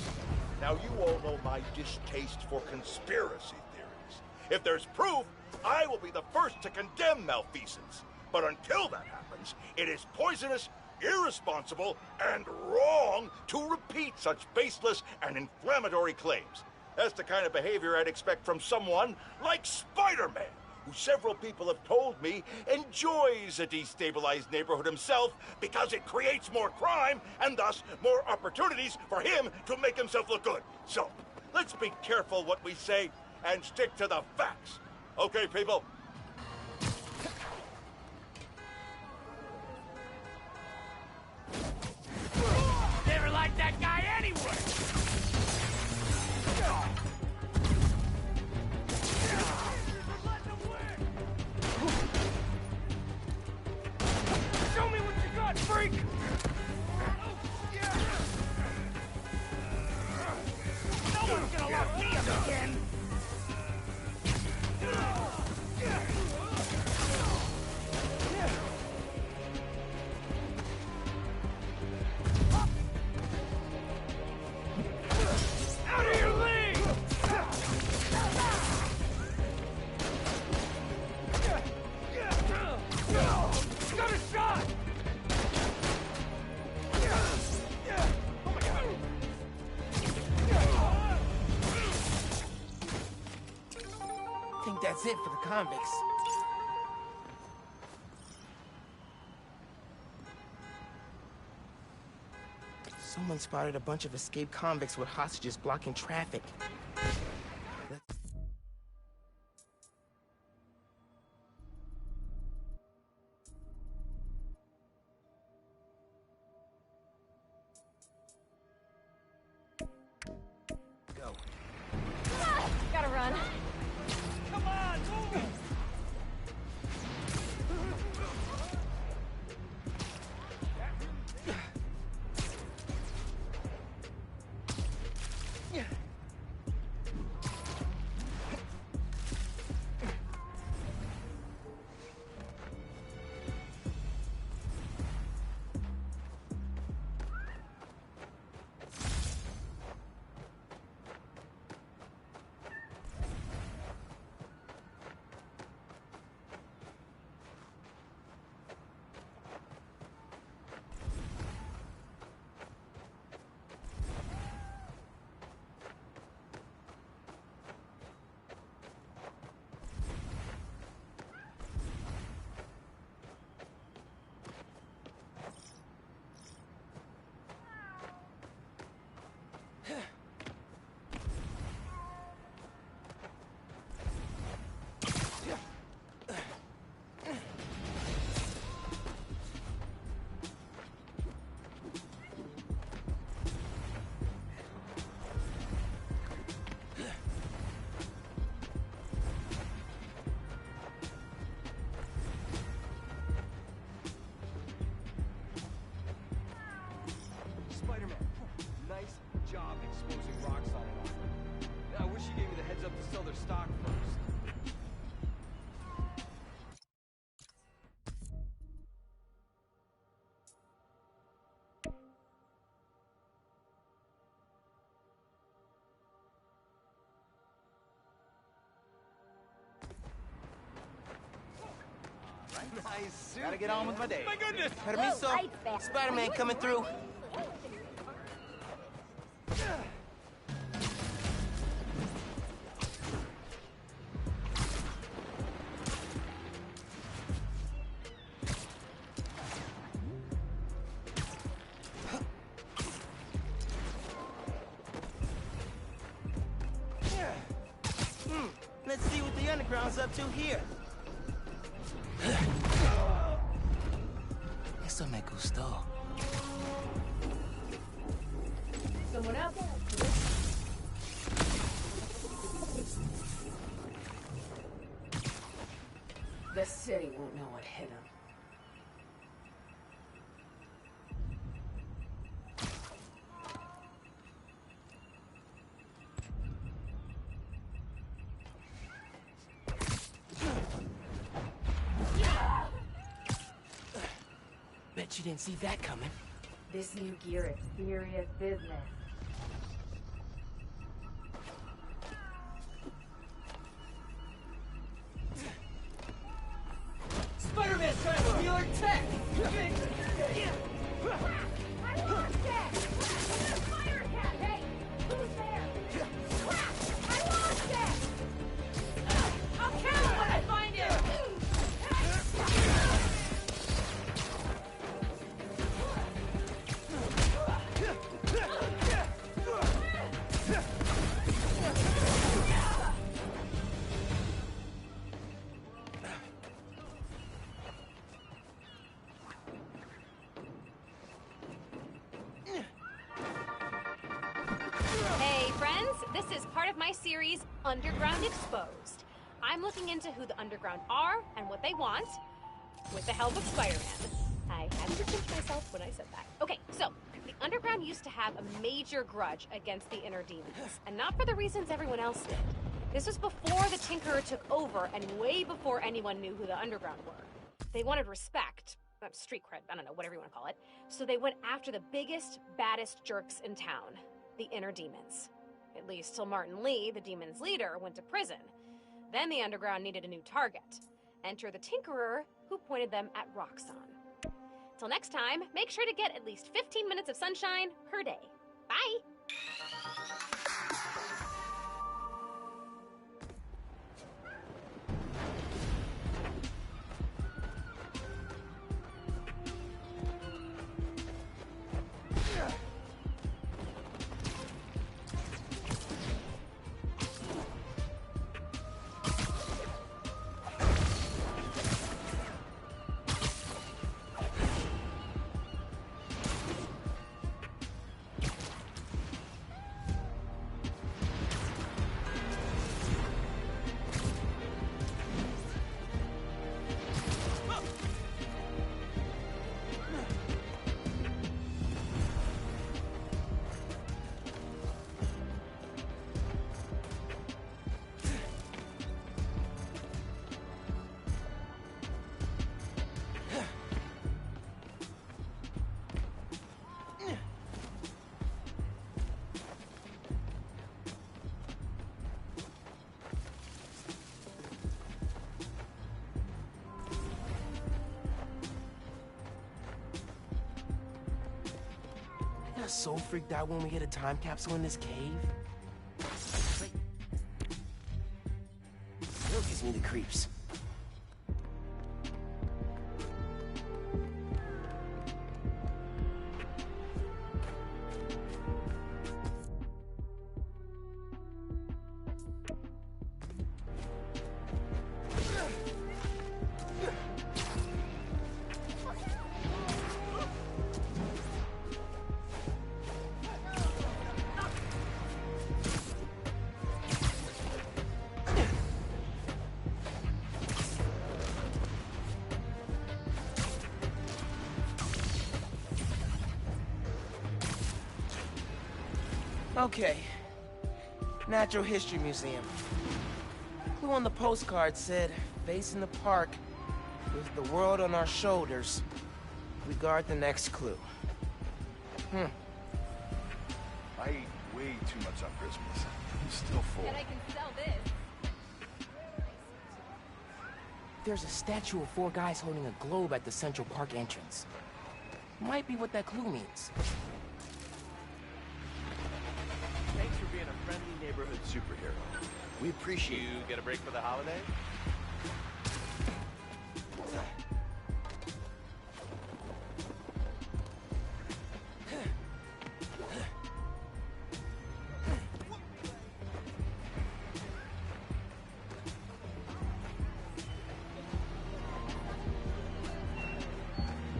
Now, you all know my distaste for conspiracy theories. If there's proof, I will be the first to condemn malfeasance. But until that happens, it is poisonous, irresponsible, and wrong to repeat such baseless and inflammatory claims. That's the kind of behavior I'd expect from someone like Spider-Man, who several people have told me enjoys a destabilized neighborhood himself because it creates more crime and thus more opportunities for him to make himself look good. So, let's be careful what we say and stick to the facts. Okay, people? Never liked that guy anyway! Show me what you got, freak! No one's gonna lock me up again! Out of your league! Got a shot! Oh my God! I think that's it for the convicts. Someone spotted a bunch of escaped convicts with hostages blocking traffic. Go. Gotta run. Come on, move! their stock first. Nice suit. Gotta get on with my day. My goodness! Permiso. Spider-Man coming through. Let's see what the underground's up to here. Eso me gustó. Someone else? The city won't know what hit him. Bet you didn't see that coming. This new gear is serious business. Spider-Man's trying to steal our tech! I want that! Fire cat! Hey! Who's there? Crap! I lost it! I'll kill him when I find him! Hey, friends, this is part of my series, Underground Exposed. I'm looking into who the Underground are and what they want, with the help of Spider-Man. I had to pinch myself when I said that. Okay, so, the Underground used to have a major grudge against the Inner Demons, and not for the reasons everyone else did. This was before the Tinkerer took over, and way before anyone knew who the Underground were. They wanted respect, street cred, I don't know, whatever you want to call it, so they went after the biggest, baddest jerks in town. The Inner Demons. At least till Martin Lee, the Demons' leader, went to prison. Then the Underground needed a new target. Enter the Tinkerer, who pointed them at Roxxon. Till next time, make sure to get at least 15 minutes of sunshine per day. Bye! I got so freaked out when we hit a time capsule in this cave. Still gives me the creeps. Okay. Natural History Museum. clue on the postcard said, facing the park, with the world on our shoulders. We guard the next clue. I ate way too much on Christmas. I'm still full. And I can sell this. There's a statue of 4 guys holding a globe at the Central Park entrance. Might be what that clue means. Thanks for being a friendly neighborhood superhero. We appreciate you. Get a break for the holiday?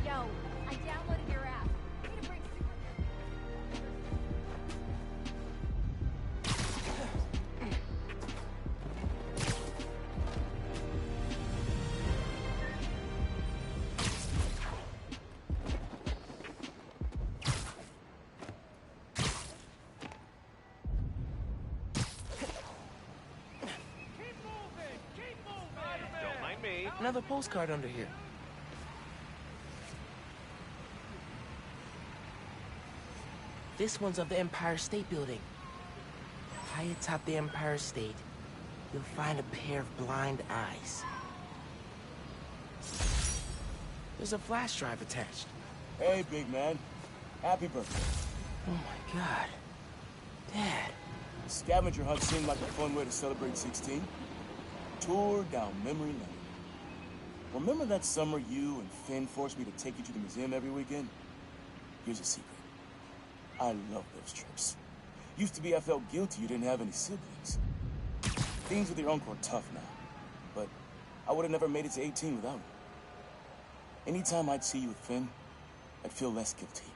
Yo, I downloaded your app. Need a break Don't mind me. Another postcard under here. This one's of the Empire State Building. High atop the Empire State, you'll find a pair of blind eyes. There's a flash drive attached. Hey, big man. Happy birthday. Oh my God. Dad. Scavenger hunt seemed like a fun way to celebrate 16. Tour down memory lane. Remember that summer you and Finn forced me to take you to the museum every weekend? Here's a secret. I love those trips. Used to be I felt guilty you didn't have any siblings. Things with your uncle are tough now, but I would have never made it to 18 without you. Anytime I'd see you with Finn, I'd feel less guilty.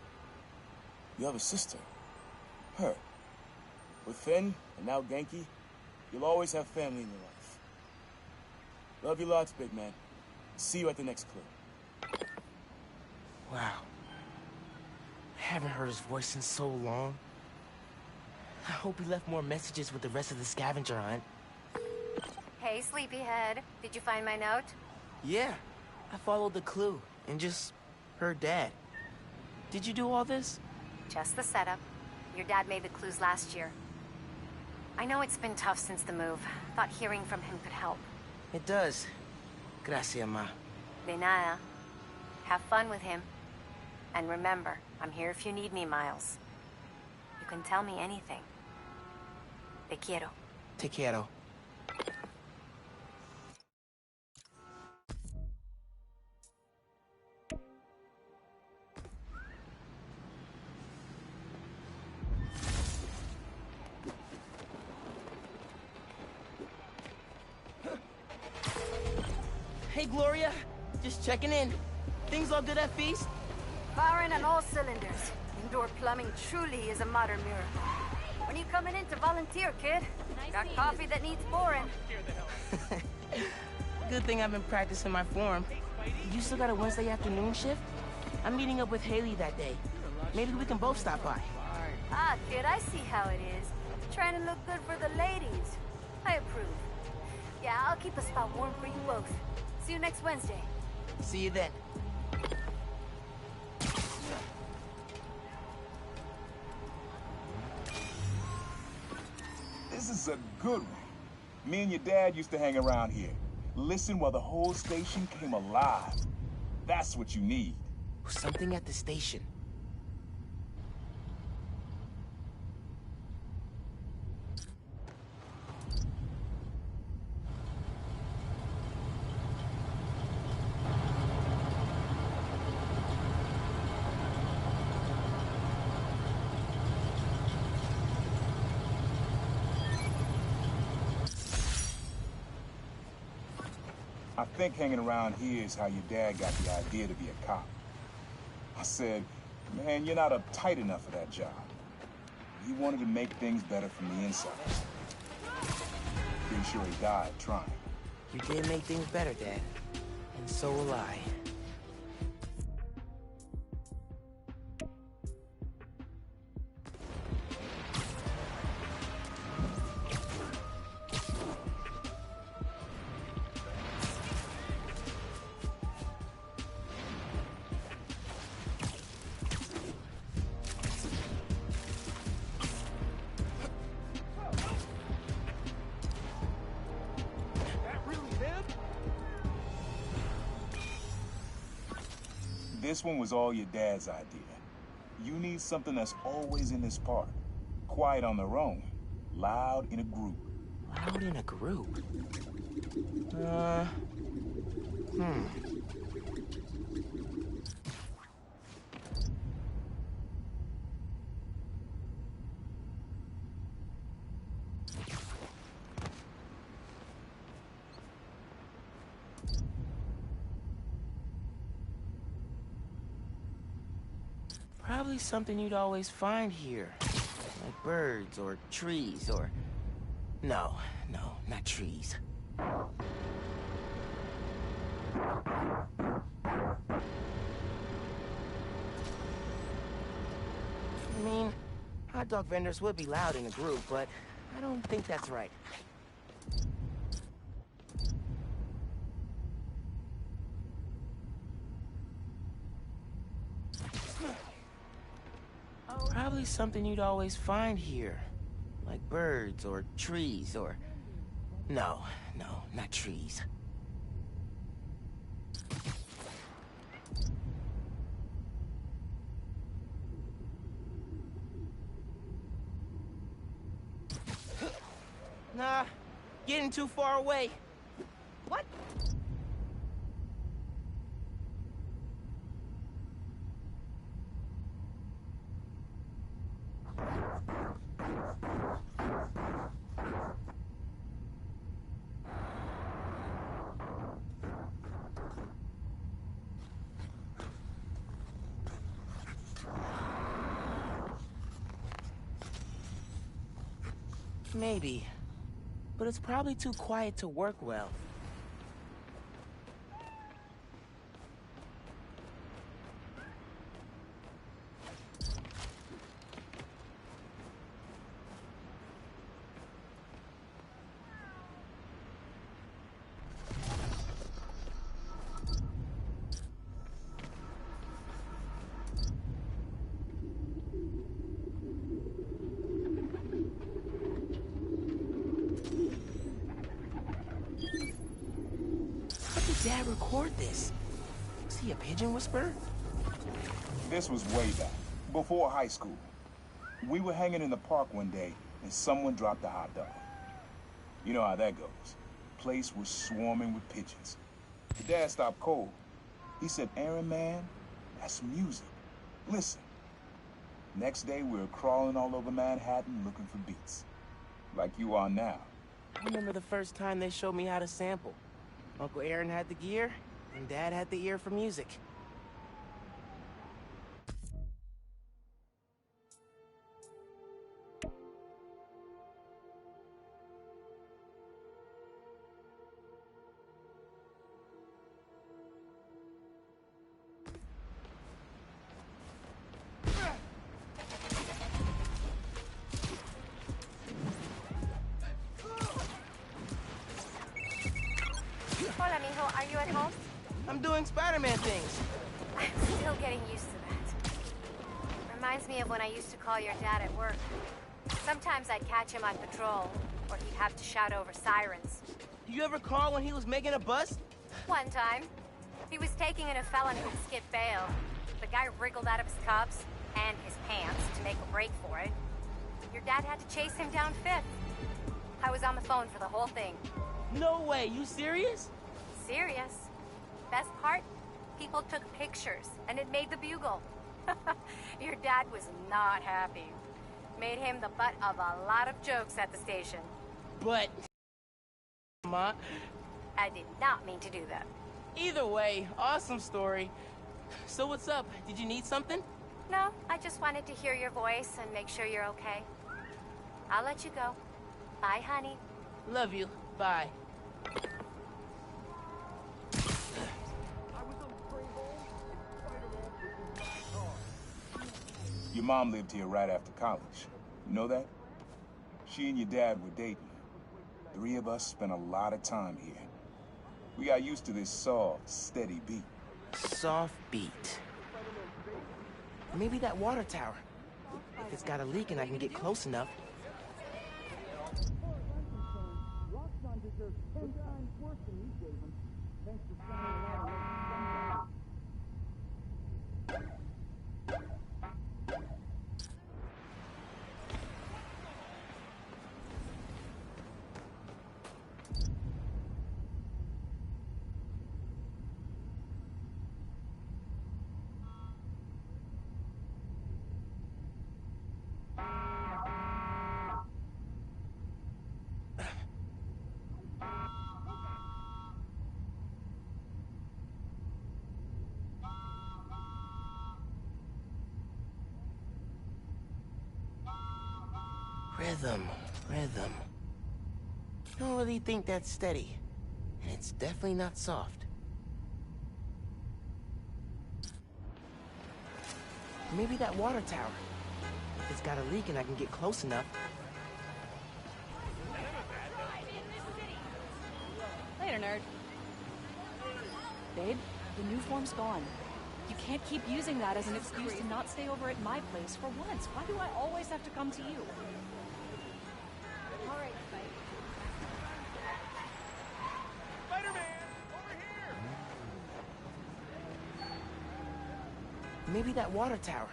You have a sister. Her. With Finn, and now Genki, you'll always have family in your life. Love you lots, big man. See you at the next clue. Wow. I haven't heard his voice in so long. I hope he left more messages with the rest of the scavenger hunt. Hey, sleepyhead. Did you find my note? Yeah, I followed the clue and just heard Dad. Did you do all this? Just the setup. Your dad made the clues last year. I know it's been tough since the move. Thought hearing from him could help. It does. Gracias, Ma. De nada. Have fun with him. And remember, I'm here if you need me, Miles. You can tell me anything. Te quiero. Te quiero. Hey, Gloria. Just checking in. Things all good at Feast? Firing on all cylinders. Indoor plumbing truly is a modern miracle. When you coming in to volunteer, kid? Got coffee that needs pouring. Good thing I've been practicing my form. You still got a Wednesday afternoon shift? I'm meeting up with Haley that day. Maybe we can both stop by. Ah, kid, I see how it is. Trying to look good for the ladies. I approve. Yeah, I'll keep a spot warm for you both. See you next Wednesday. See you then. This is a good one. Me and your dad used to hang around here. Listen while the whole station came alive. That's what you need. Something at the station. I think hanging around here is how your dad got the idea to be a cop. I said, man, you're not uptight enough for that job. He wanted to make things better from the inside. Pretty sure he died trying. You did make things better, Dad. And so will I. This one was all your dad's idea. You need something that's always in this park. Quiet on their own. Loud in a group. Loud in a group? Probably something you'd always find here. Like birds or trees or... No, not trees. I mean, hot dog vendors would be loud in a group, but I don't think that's right. Probably something you'd always find here. Like birds or trees or... No, not trees. Nah, getting too far away. What? Maybe. But it's probably too quiet to work well. Dad record this? Was he a pigeon whisperer? This was way back, before high school. We were hanging in the park one day, and someone dropped a hot dog. You know how that goes. Place was swarming with pigeons. Dad stopped cold. He said, "Aaron, man, that's music. Listen." Next day, we were crawling all over Manhattan looking for beats. Like you are now. I remember the first time they showed me how to sample. Uncle Aaron had the gear, and Dad had the ear for music. Hola, mijo. Are you at home? I'm doing Spider-Man things. I'm still getting used to that. Reminds me of when I used to call your dad at work. Sometimes I'd catch him on patrol, or he'd have to shout over sirens. You ever call when he was making a bust? One time, he was taking in a felon who'd skipped bail. The guy wriggled out of his cuffs and his pants to make a break for it. Your dad had to chase him down Fifth. I was on the phone for the whole thing. No way, you serious? Serious. Best part? People took pictures, and it made the Bugle. Your dad was not happy. Made him the butt of a lot of jokes at the station. But... Ma... I did not mean to do that. Either way, awesome story. So what's up? Did you need something? No, I just wanted to hear your voice and make sure you're okay. I'll let you go. Bye, honey. Love you. Bye. Your mom lived here right after college. You know that? She and your dad were dating. 3 of us spent a lot of time here. We got used to this soft, steady beat. Soft beat. Maybe that water tower. If it's got a leak and I can get close enough. Rhythm, rhythm. Don't really think that's steady. And it's definitely not soft. Maybe that water tower. If it's got a leak and I can get close enough. Later, nerd. Babe, the new form's gone. You can't keep using that as an excuse to not stay over at my place for once. Why do I always have to come to you? All right, Spike. Spider-Man! Over here! Maybe that water tower.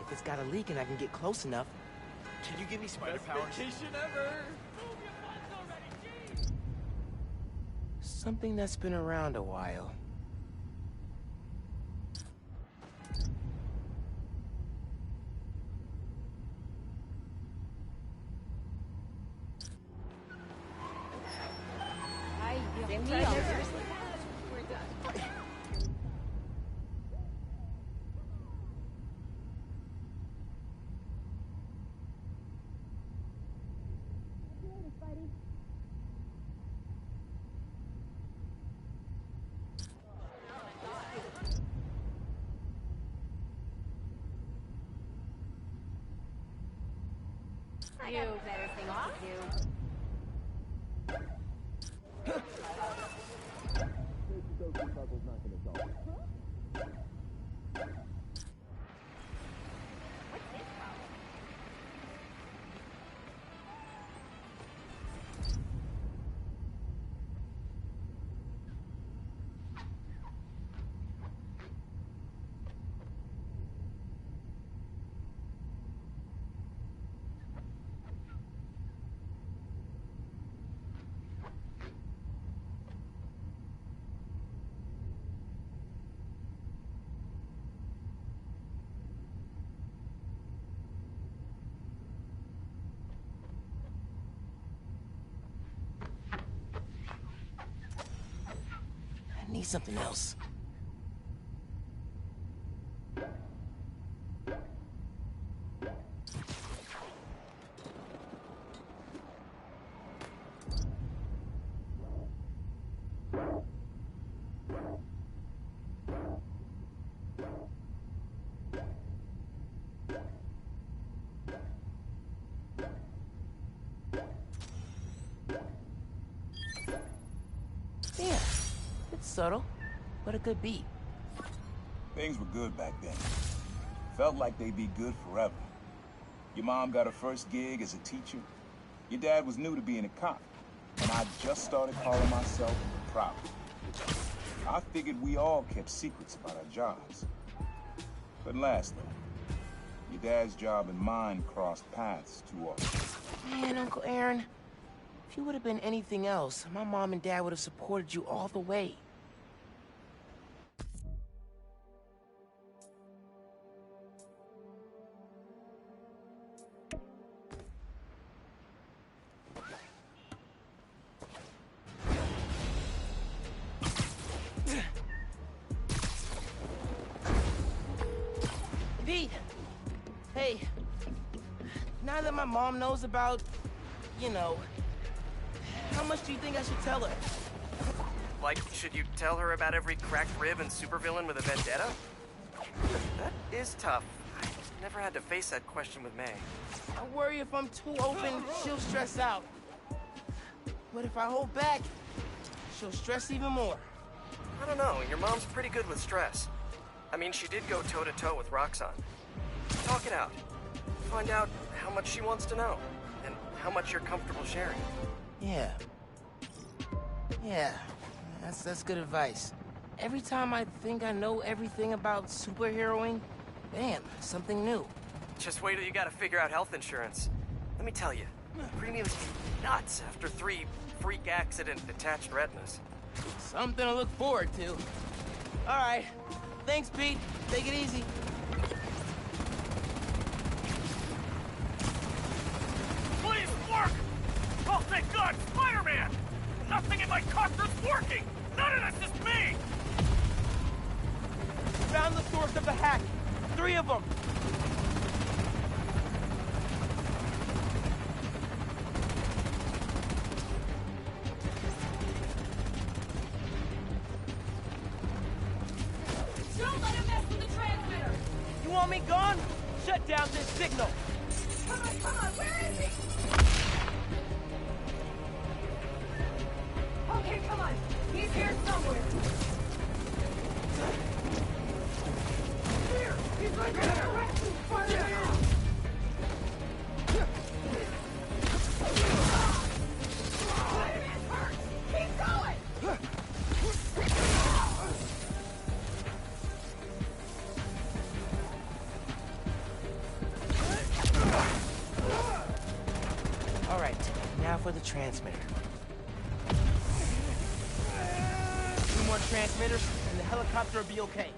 If it's got a leak and I can get close enough. Can you give me spider powers? Vacation ever! Something that's been around a while. You better things to do. I need something else. Yeah, it's subtle, but a good beat. Things were good back then. Felt like they'd be good forever. Your mom got her first gig as a teacher. Your dad was new to being a cop. And I just started calling myself proud. I figured we all kept secrets about our jobs. But last, though, your dad's job and mine crossed paths too often. Man, Uncle Aaron, if you would have been anything else, my mom and dad would have supported you all the way. Pete! Hey, now that my mom knows about, you know, how much do you think I should tell her? Like, should you tell her about every cracked rib and supervillain with a vendetta? That is tough. I never had to face that question with May. I worry if I'm too open, she'll stress out. But if I hold back, she'll stress even more. I don't know, your mom's pretty good with stress. I mean, she did go toe-to-toe with Roxxon. Talk it out. Find out how much she wants to know, and how much you're comfortable sharing. Yeah. Yeah, that's good advice. Every time I think I know everything about superheroing, bam, something new. Just wait till you gotta figure out health insurance. Let me tell you, premiums get nuts after 3 freak accident detached retinas. Something to look forward to. All right. Thanks, Pete. Take it easy. Please work! Oh, thank God, Spider-Man! Nothing in my copter's working! None of this is me! Found the source of the hack. 3 of them. want me gone? Shut down this signal. Come on, where is he? Okay, come on. He's here somewhere. Here! He's right there! Spider-Man! Spider-Man's hurt! Keep going! All right, now for the transmitter. 2 more transmitters, and the helicopter will be okay.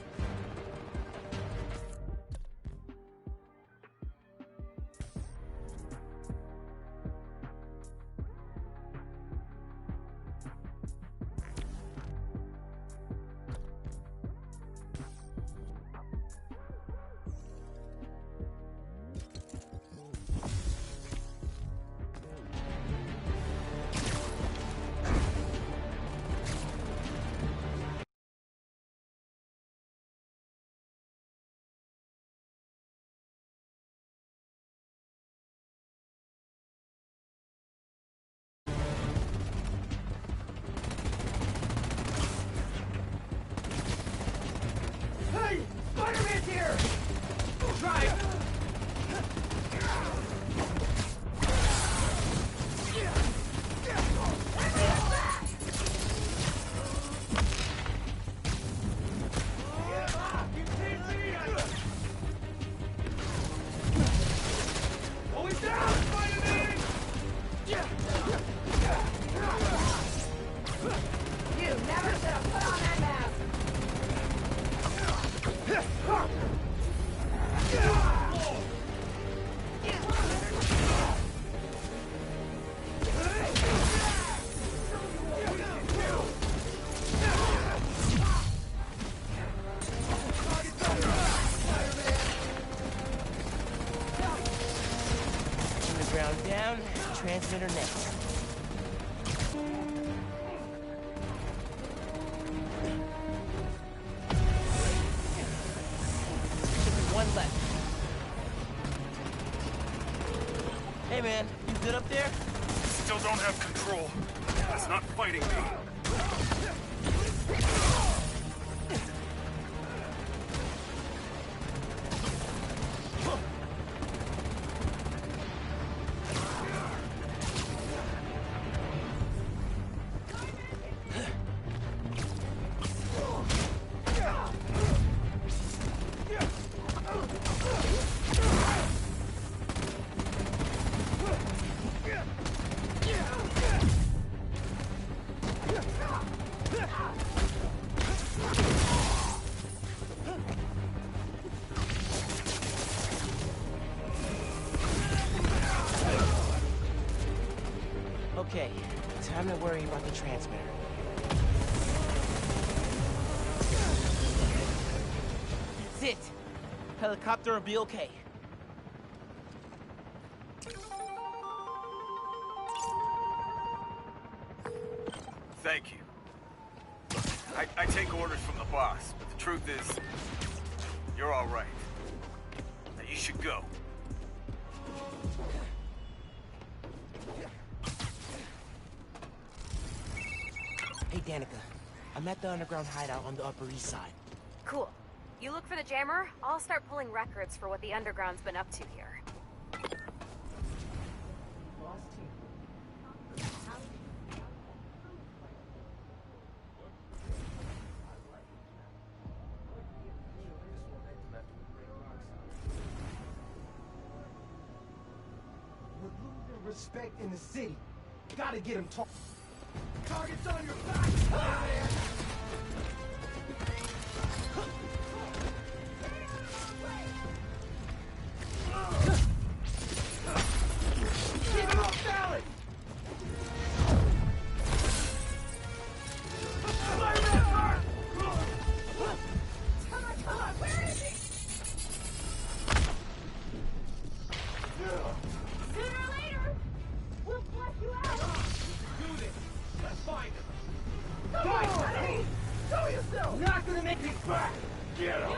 Hey! Spider-Man's here! Drive! Oh, he's down! Spider-Man! You never should have put on that mask! Underground down, transmitter next. Should be 1 left. Hey man, you good up there? Still don't have control. That's not fighting me. Okay, time to worry about the transmitter. That's it. Helicopter will be okay. Thank you. Look, I take orders from the boss, but the truth is, you're all right. Now you should go. Hey, Danica. I'm at the underground hideout on the Upper East Side. Cool. You look for the jammer, I'll start pulling records for what the underground's been up to here. We're losing respect in the city. Gotta get him talk. Targets on your back! Spider-Man! Keep him off balance! Spider-Man's hurt! Come on, where is he? Sooner or later, we'll flush you out! Do this! Let's find him! Come on, Show yourself! Not gonna make me back! Get him!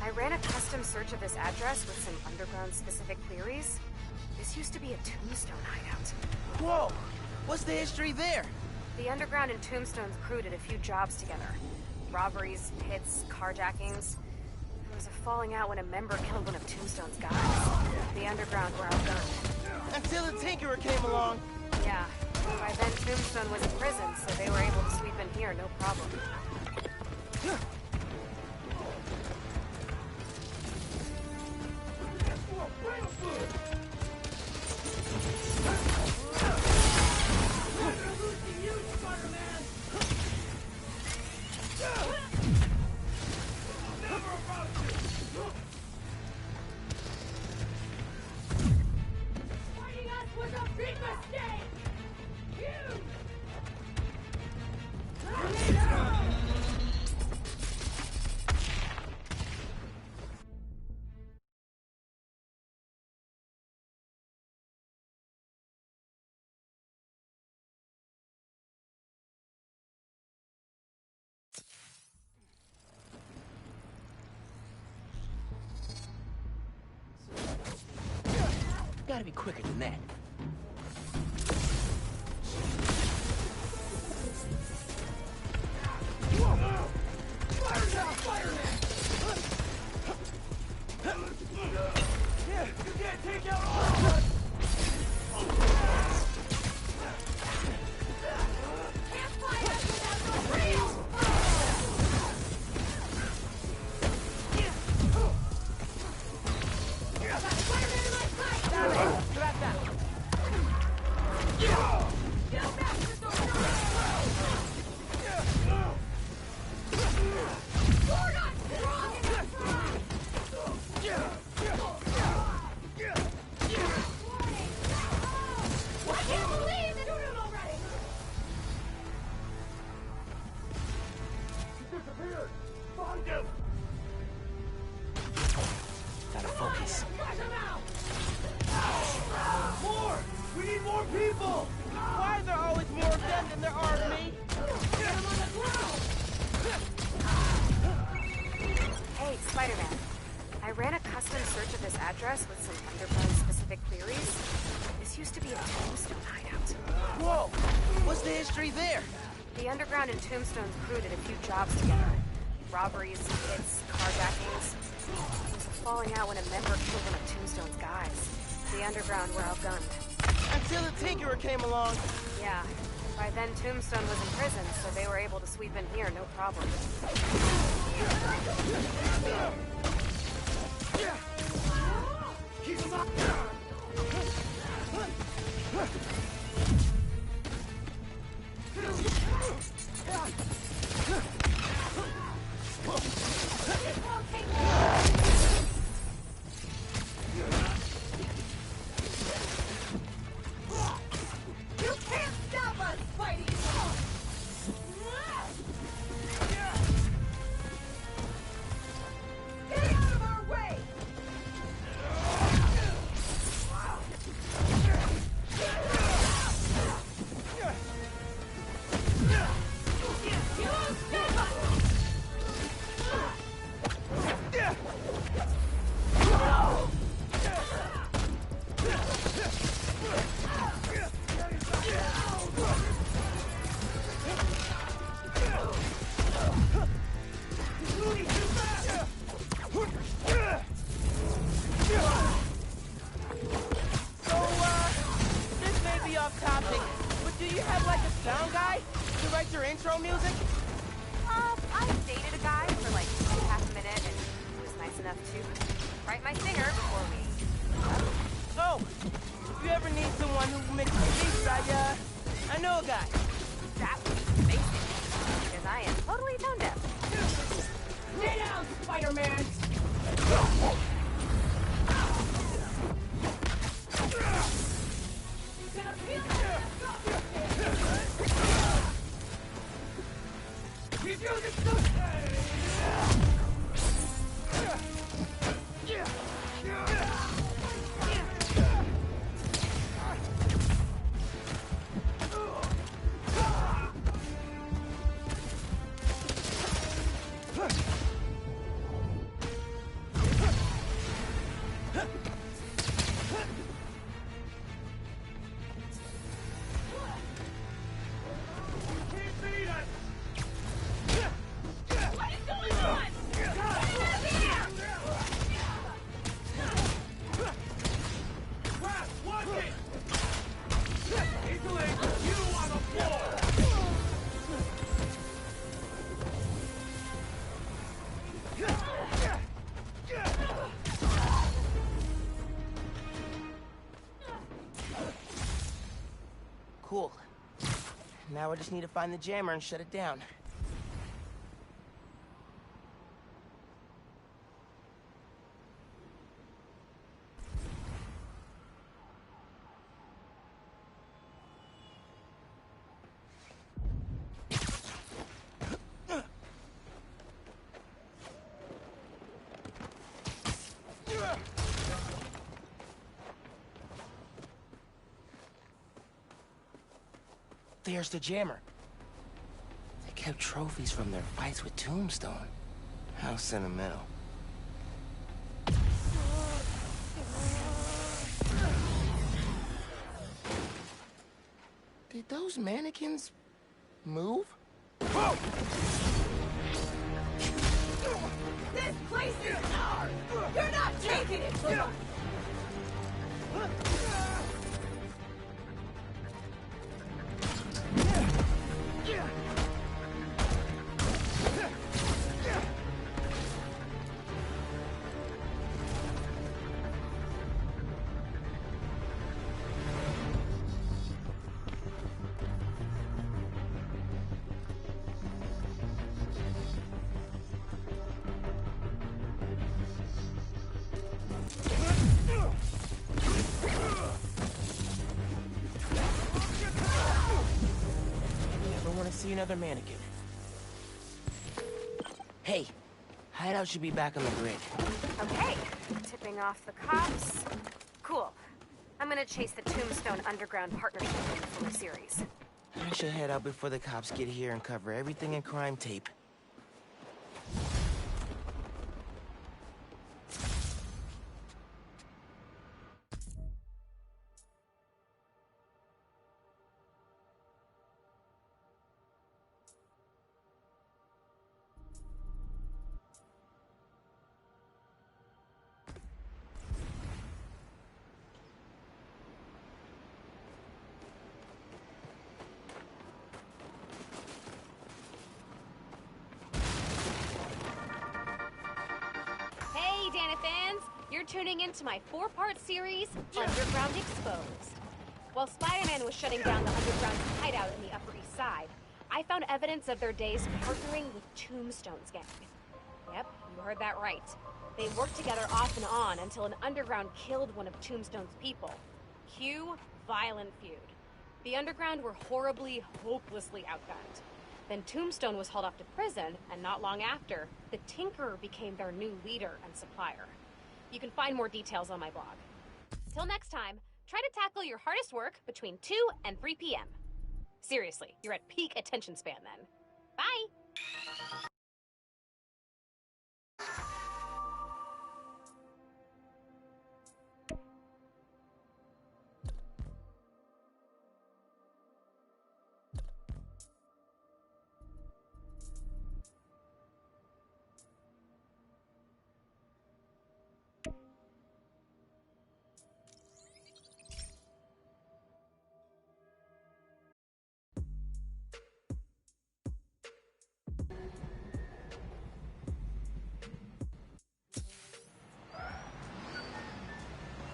I ran a custom search of this address with some underground-specific queries. This used to be a Tombstone hideout. Whoa! What's the history there? The Underground and Tombstone's crew did a few jobs together. Robberies, hits, carjackings. There was a falling out when a member killed one of Tombstone's guys. The Underground were outgunned. Until the Tinkerer came along. Yeah. By then, Tombstone was in prison, so they were able to sweep in here, no problem. Gotta be quicker than that. Yeah, you can't take out all of us! Gotta focus. More! We need more people! Why are there always more of them than there are of me? Get them on the ground! Hey, Spiderman. I ran a custom search of this address with some underground-specific queries. This used to be a Tombstone hideout. Whoa! What's the history there? The Underground and Tombstone's crew did a few jobs together. Robberies, hits, carjackings. There was a falling out when a member killed one of Tombstone's guys. The Underground were outgunned. Until the Tinkerer came along. Yeah. By then, Tombstone was in prison, so they were able to sweep in here, no problem. Keep them up! You can't stop us, Spidey! Get out of our way! This may be off topic, but do you have like a sound guy to write your intro music? I dated a guy for like half a minute, and he was nice enough to write my singer before we... Oh, if you ever need someone who mixes beats, I know a guy. That would be amazing, because I am totally tone deaf. Stay down, Spider-Man! Now I just need to find the jammer and shut it down. There's the jammer. They kept trophies from their fights with Tombstone. How sentimental. Did those mannequins move? This place is ours! You're not taking it from us! See another mannequin. Hey, hideout should be back on the grid. Okay, tipping off the cops. Cool. I'm gonna chase the Tombstone Underground Partnership in the fuller series. I should head out before the cops get here and cover everything in crime tape. Fans, you're tuning into my 4-part series, Underground Exposed. While Spider-Man was shutting down the Underground hideout in the Upper East Side, I found evidence of their days partnering with Tombstone's gang. Yep, you heard that right. They worked together off and on until an Underground killed one of Tombstone's people. Cue violent feud. The Underground were horribly, hopelessly outgunned. Then Tombstone was hauled off to prison, and not long after, the Tinkerer became their new leader and supplier. You can find more details on my blog. Till next time, try to tackle your hardest work between 2 and 3 p.m. Seriously, you're at peak attention span then. Bye!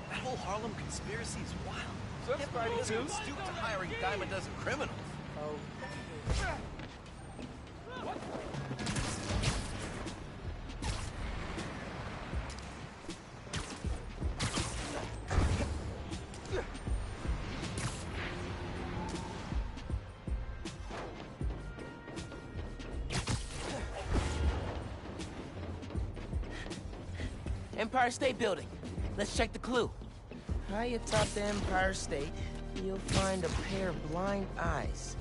That whole Harlem conspiracy is wild. What's up, Spidey Too Tooth? stooped to hiring dime a dozen criminals. Oh. Empire State Building. Let's check the clue. High atop the Empire State, you'll find a pair of blind eyes.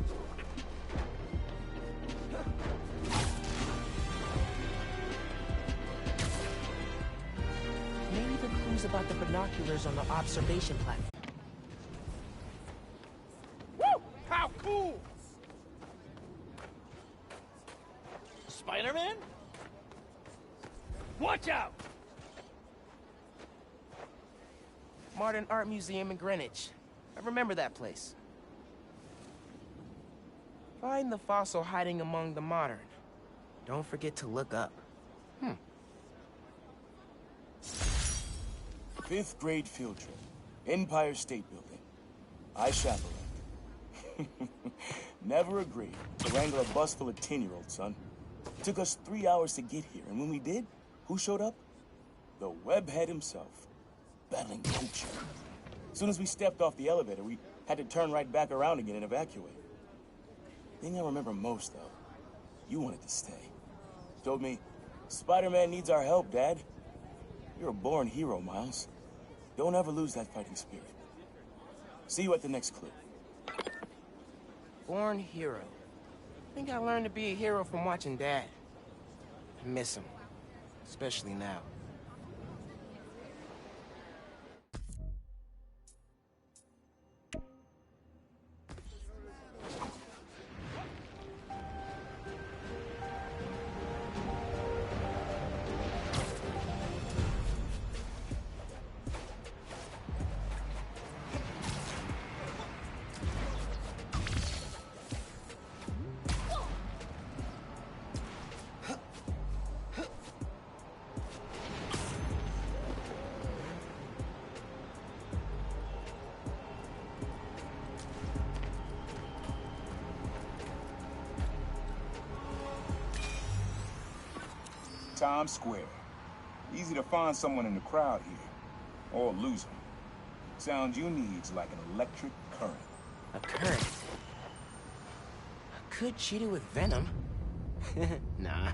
Maybe the clue's about the binoculars on the observation platform. Woo! How cool! Spider-Man? Watch out! Modern Art Museum in Greenwich. I remember that place. Find the fossil hiding among the modern. Don't forget to look up. 5th grade field trip. Empire State Building. I chaperoned. Never agreed to wrangle a bus full of 10-year-olds, son. It took us 3 hours to get here, and when we did, who showed up? The webhead himself, battling culture. As soon as we stepped off the elevator, we had to turn right back around again and evacuate. The thing I remember most, though, you wanted to stay. Told me, Spider-Man needs our help, Dad. You're a born hero, Miles. Don't ever lose that fighting spirit. See you at the next clue. Born hero. I think I learned to be a hero from watching Dad. I miss him. Especially now. Times Square. Easy to find someone in the crowd here, or lose them. Sound you need's like an electric current. A current? I could cheat it with venom. Nah.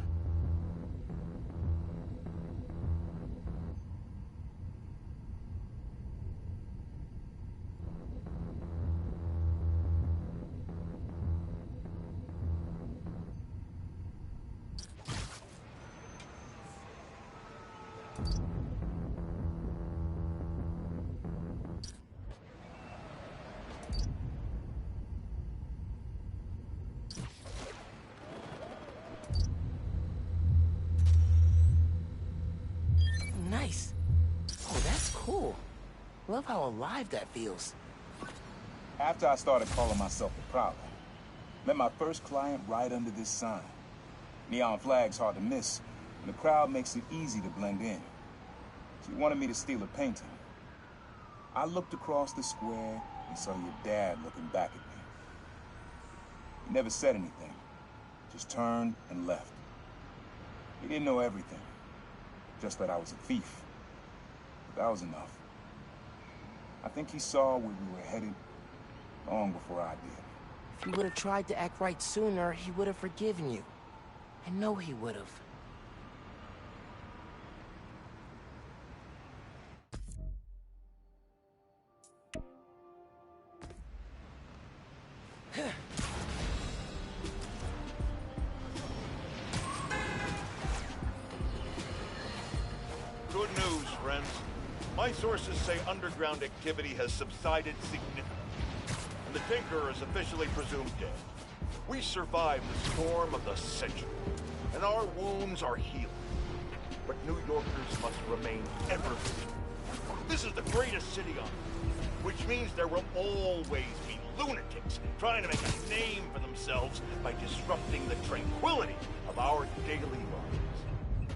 Nice. Oh, that's cool. Love how alive that feels. After I started calling myself the Prowler, met my first client right under this sign. Neon flag's hard to miss, and the crowd makes it easy to blend in. She wanted me to steal a painting. I looked across the square and saw your dad looking back at me. He never said anything, just turned and left. He didn't know everything, just that I was a thief. But that was enough. I think he saw where we were headed long before I did. If you would have tried to act right sooner, he would have forgiven you. I know he would have. Good news, friends. My sources say underground activity has subsided significantly, and the Tinkerer is officially presumed dead. We survived the storm of the century, and our wounds are healing. But New Yorkers must remain ever vigilant. This is the greatest city on earth, which means there will always be lunatics trying to make a name for themselves by disrupting the tranquility of our daily lives.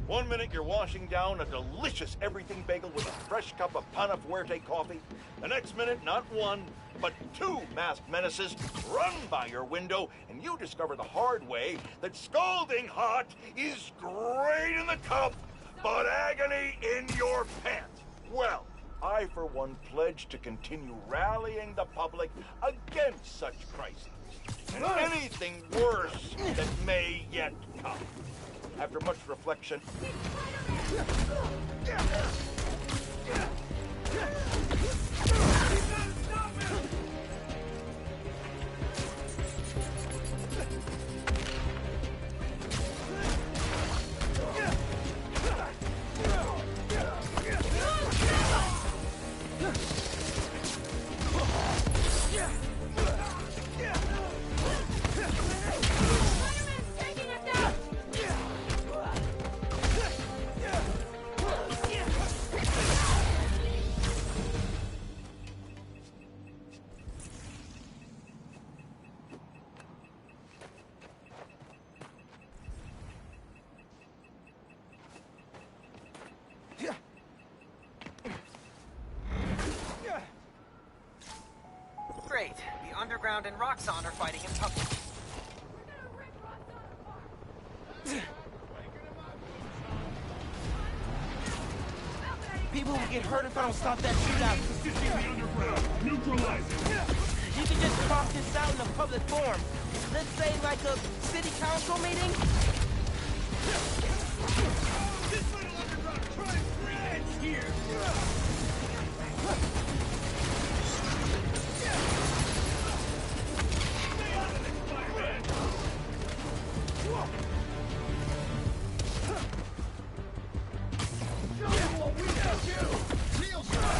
1 minute you're washing down a delicious everything bagel with a fresh cup of Pana Fuerte coffee. The next minute, not one, but two masked menaces run by your window, and you discover the hard way that scalding hot is great in the cup, but agony in your pants. Well, I, for one, pledge to continue rallying the public against such crises, and anything worse that may yet come. After much reflection, Great. The Underground and Roxxon are fighting in public. people will get hurt if I don't stop that shootout. Position the underground. Neutralize it. You can just talk this out in a public forum. Let's say like a city council meeting. This little underground crime free ends here. Stay out of this, Spider-Man. Show me what we can do. Real strong.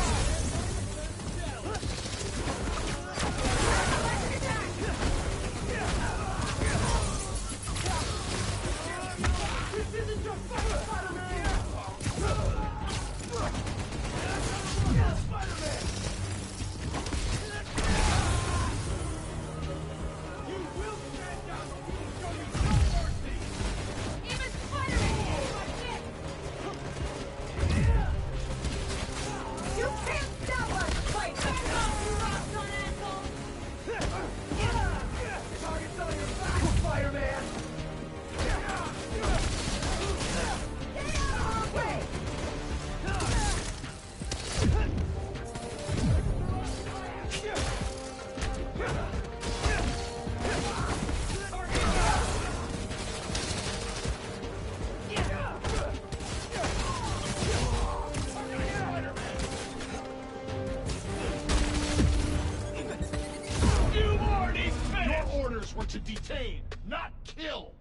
Were to detain, not kill.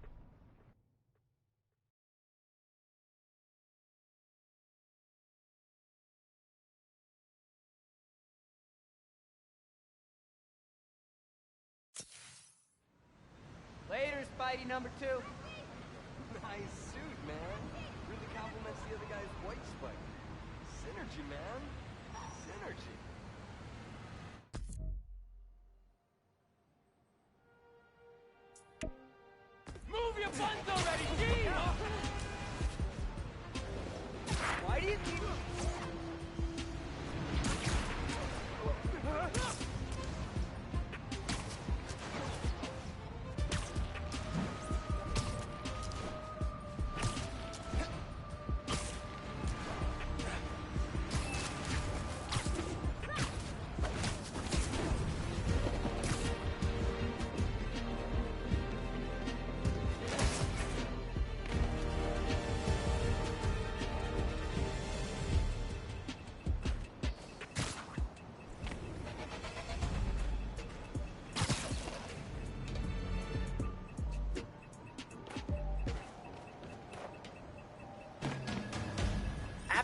Later, Spidey number 2. Nice suit, man. Really compliments the other guy's white Spidey. Synergy, man. Synergy. Move your buns already, G! Why do you keep...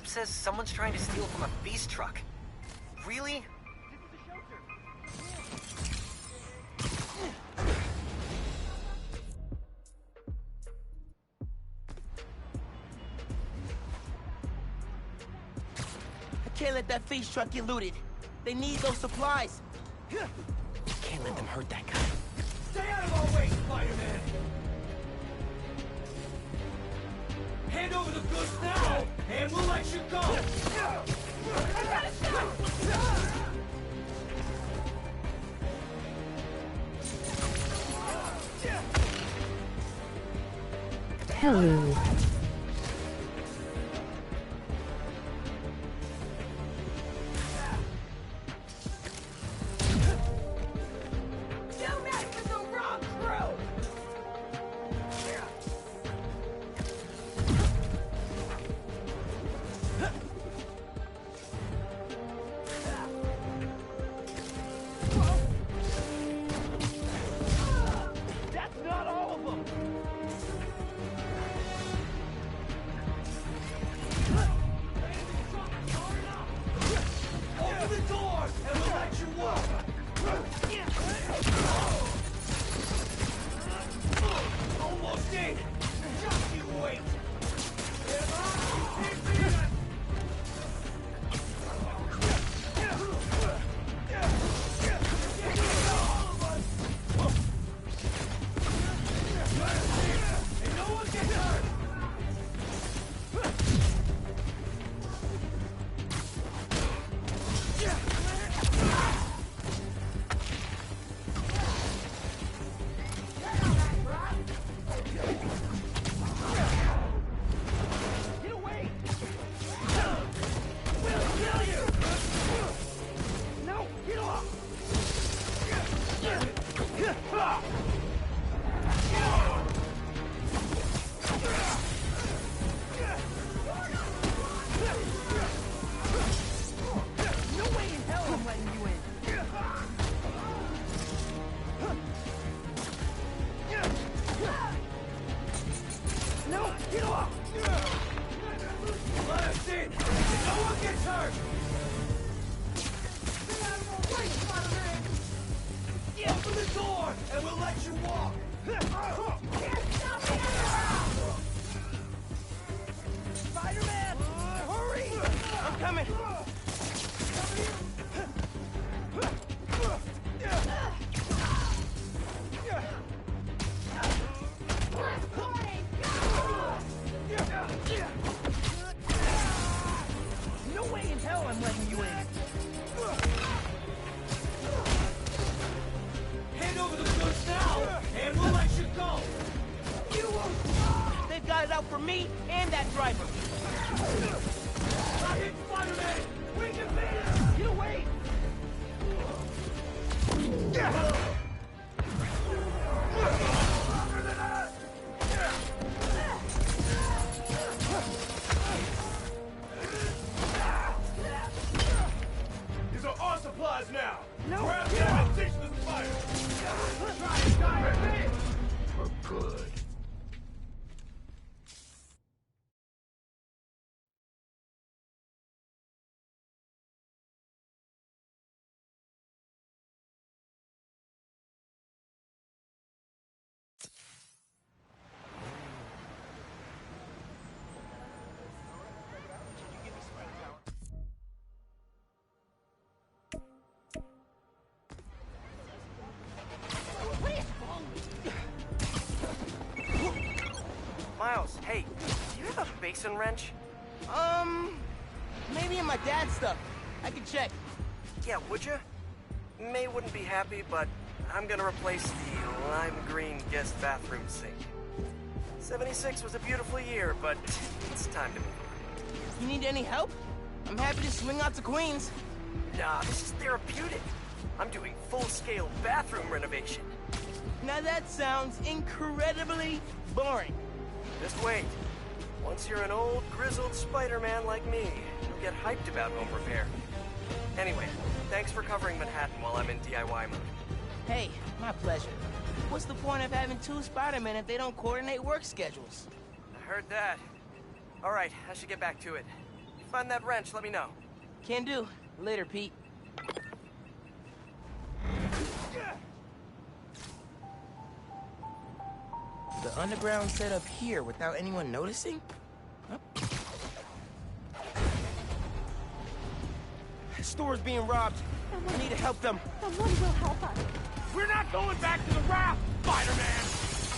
Says someone's trying to steal from a beast truck. Really? I can't let that feast truck get looted. They need those supplies. Can't let them hurt that guy. Stay out of our way, Spider-Man! Hand over the goods now, and we'll let you go! I got a shot! Hello. coming! No way in hell I'm letting you in. Hand over the goods now, and we'll let you go. You won't. They've got it out for me and that driver. I hit Spider-Man. We can beat him. Get away. These are our supplies now! No! Grab them and ditch the spider! Try and die me! For good. Miles, hey, do you have a basin wrench? Maybe in my dad's stuff. I can check. Yeah, would you? May wouldn't be happy, but I'm gonna replace the lime green guest bathroom sink. 76 was a beautiful year, but it's time to move on. You need any help? I'm happy to swing out to Queens. Nah, this is therapeutic. I'm doing full-scale bathroom renovation. Now that sounds incredibly boring. Just wait. Once you're an old, grizzled Spider-Man like me, you'll get hyped about home repair. Anyway, thanks for covering Manhattan while I'm in DIY mode. Hey, my pleasure. What's the point of having two Spider-Men if they don't coordinate work schedules? I heard that. All right, I should get back to it. If you find that wrench, let me know. Can do. Later, Pete. The underground set up here without anyone noticing? Huh? The store's being robbed. I need to help them. Someone will help us. We're not going back to the raft, Spider-Man!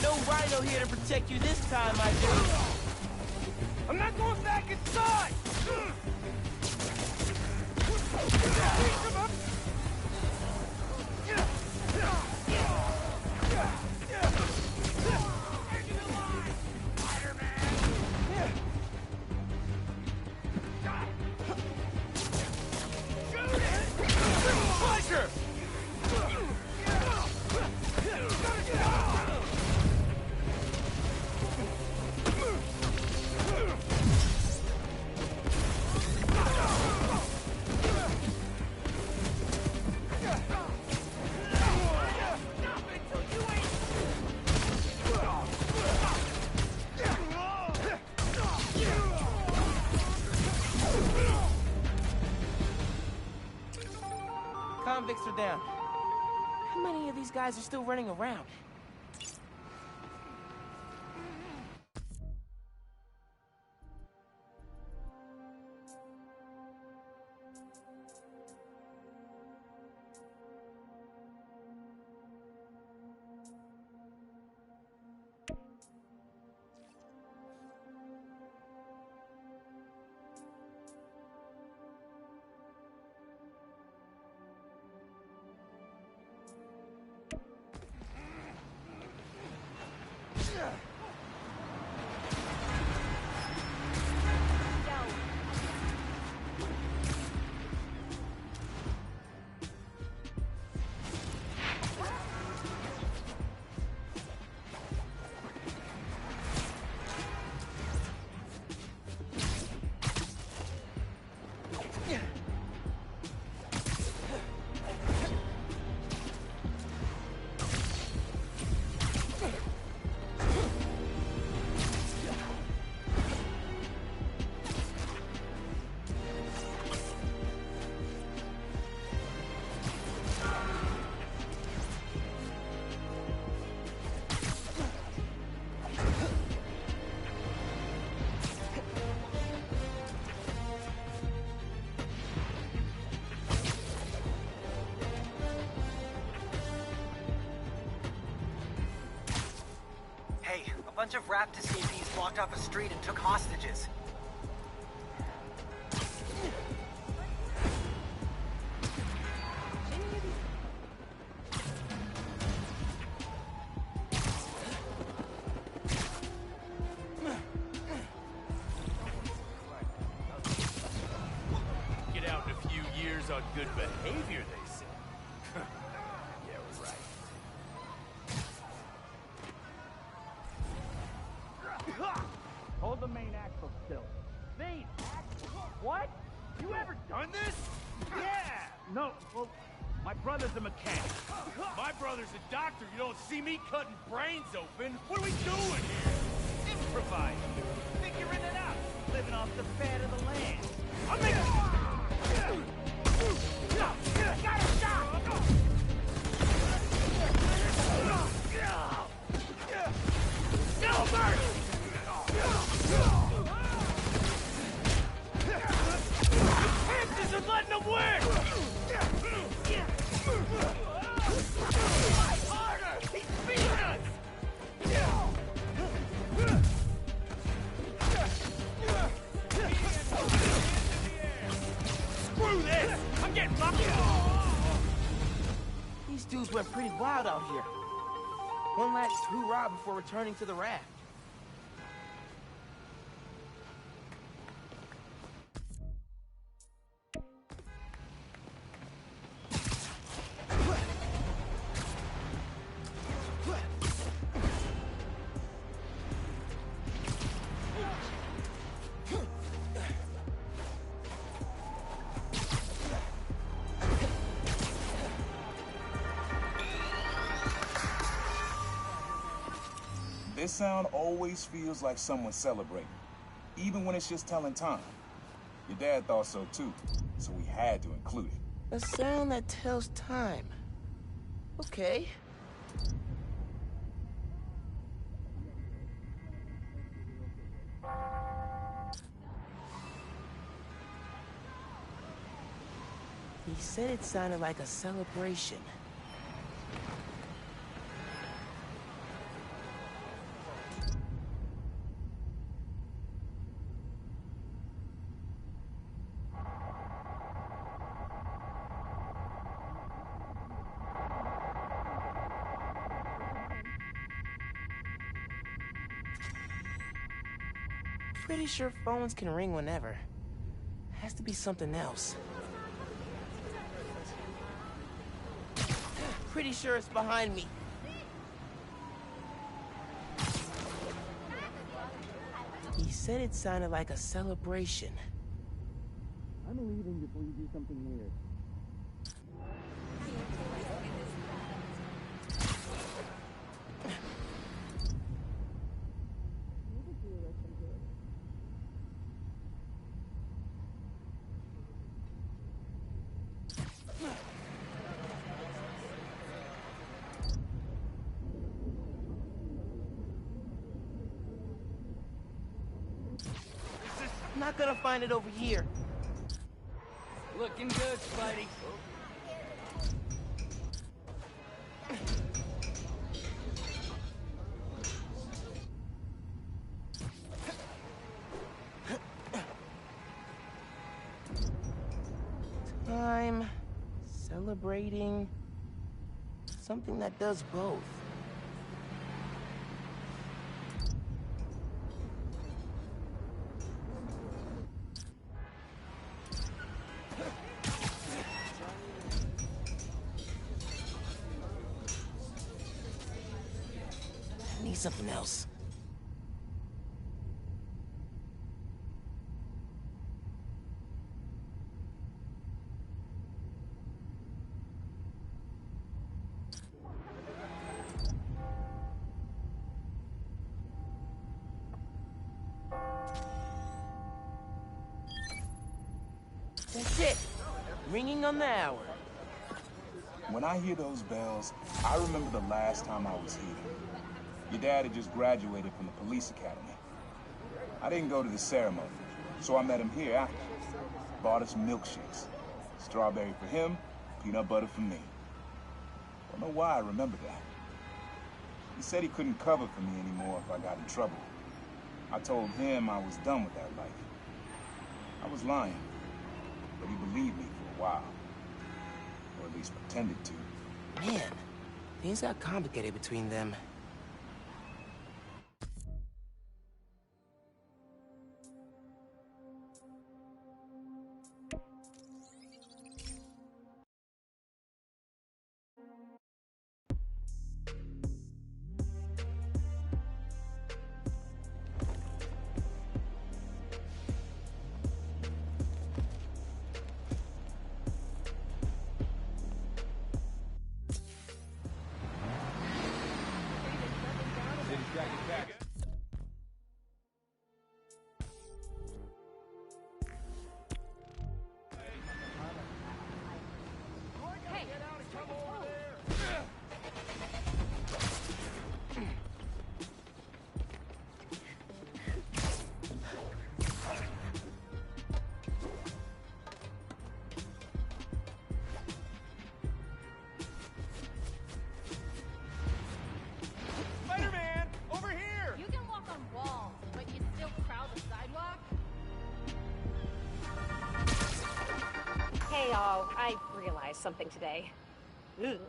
No Rhino here to protect you this time, I do. I'm not going back inside! Convicts are down. How many of these guys are still running around? bunch of raft escapees blocked off a street and took hostages. Get out in a few years on good behavior, they say. Yeah, right. Hold the main axle still. Main axle? What? You ever done this? Yeah! No, well, my brother's a mechanic. My brother's a doctor. You don't see me cutting brains open. What are we doing here? Improvising. Figuring it out. Living off the fat of the land. I'm making... Got a shot! Silver! Hands isn't letting them win! Harder! He's beating us! Screw this! I'm getting my... These dudes went pretty wild out here. One last hoorah before returning to the raft. This sound always feels like someone celebrating, even when it's just telling time. Your dad thought so too, so we had to include it. A sound that tells time. Okay. He said it sounded like a celebration. Pretty sure phones can ring whenever. Has to be something else. Pretty sure it's behind me. He said it sounded like a celebration. I'm leaving before you do something weird. I'm not gonna find it over here. Looking good, Spidey. Time, celebrating, something that does both. I need something else. That's it. Ringing on the hour. When I hear those bells, I remember the last time I was here. Your dad had just graduated from the police academy. I didn't go to the ceremony, so I met him here after. Bought us milkshakes. Strawberry for him, peanut butter for me. Don't know why I remember that. He said he couldn't cover for me anymore if I got in trouble. I told him I was done with that life. I was lying, but he believed me for a while. Or at least pretended to. Man, things got complicated between them. Spider-Man, over here! You can walk on walls, but you still crowd the sidewalk? Hey y'all, I realized something today. Kind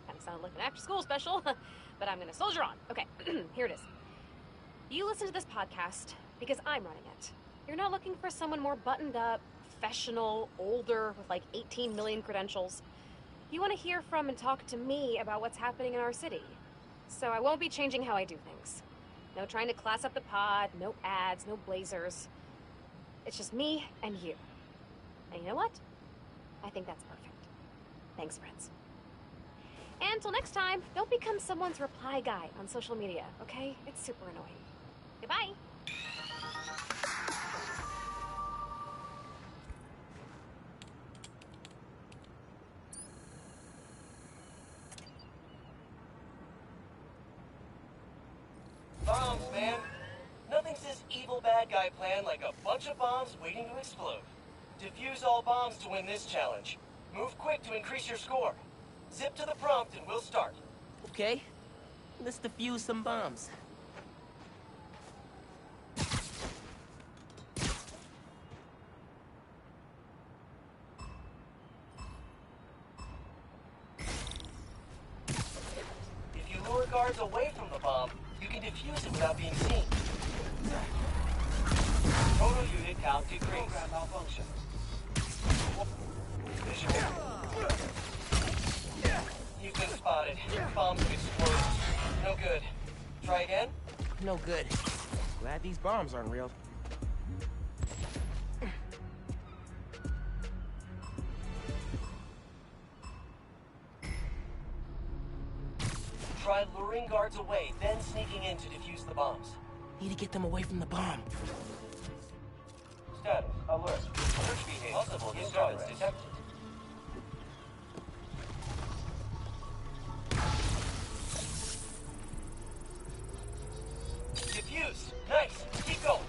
of sounded like an after-school special, but I'm gonna soldier on. Okay, here it is. You listen to this podcast because I'm running it. You're not looking for someone more buttoned up, professional, older, with like 18 million credentials. You want to hear from and talk to me about what's happening in our city. So I won't be changing how I do things. No trying to class up the pod, no ads, no blazers. It's just me and you. And you know what? I think that's perfect. Thanks, friends. And until next time, don't become someone's reply guy on social media, okay? It's super annoying. Goodbye! Bombs, man. Nothing says evil bad guy plan like a bunch of bombs waiting to explode. Defuse all bombs to win this challenge. Move quick to increase your score. Zip to the prompt and we'll start. Okay, let's defuse some bombs. If you lure guards away from the bomb, you can defuse it without being seen. Total unit count decrease. Program malfunction. Visual. You've been spotted. Bombs have exploded. No good. Try again? No good. Glad these bombs aren't real. Try luring guards away, then sneaking in to defuse the bombs. Need to get them away from the bomb. Status, alert. Search behavior. Possible disturbance detected. Defuse. Nice. Keep going.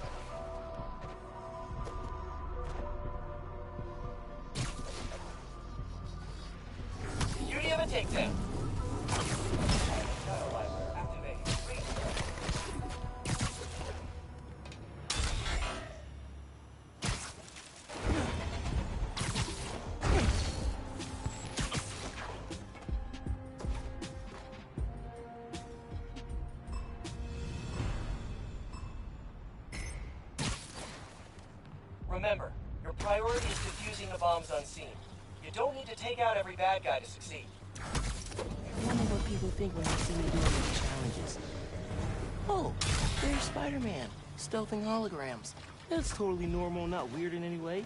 Beauty of a takedown. Analyzer activated. Remember, your priority is defusing the bombs unseen. You don't need to take out every bad guy to succeed. I wonder what people think when they see me doing these challenges. Oh, there's Spider-Man, stealthing holograms. That's totally normal, not weird in any way.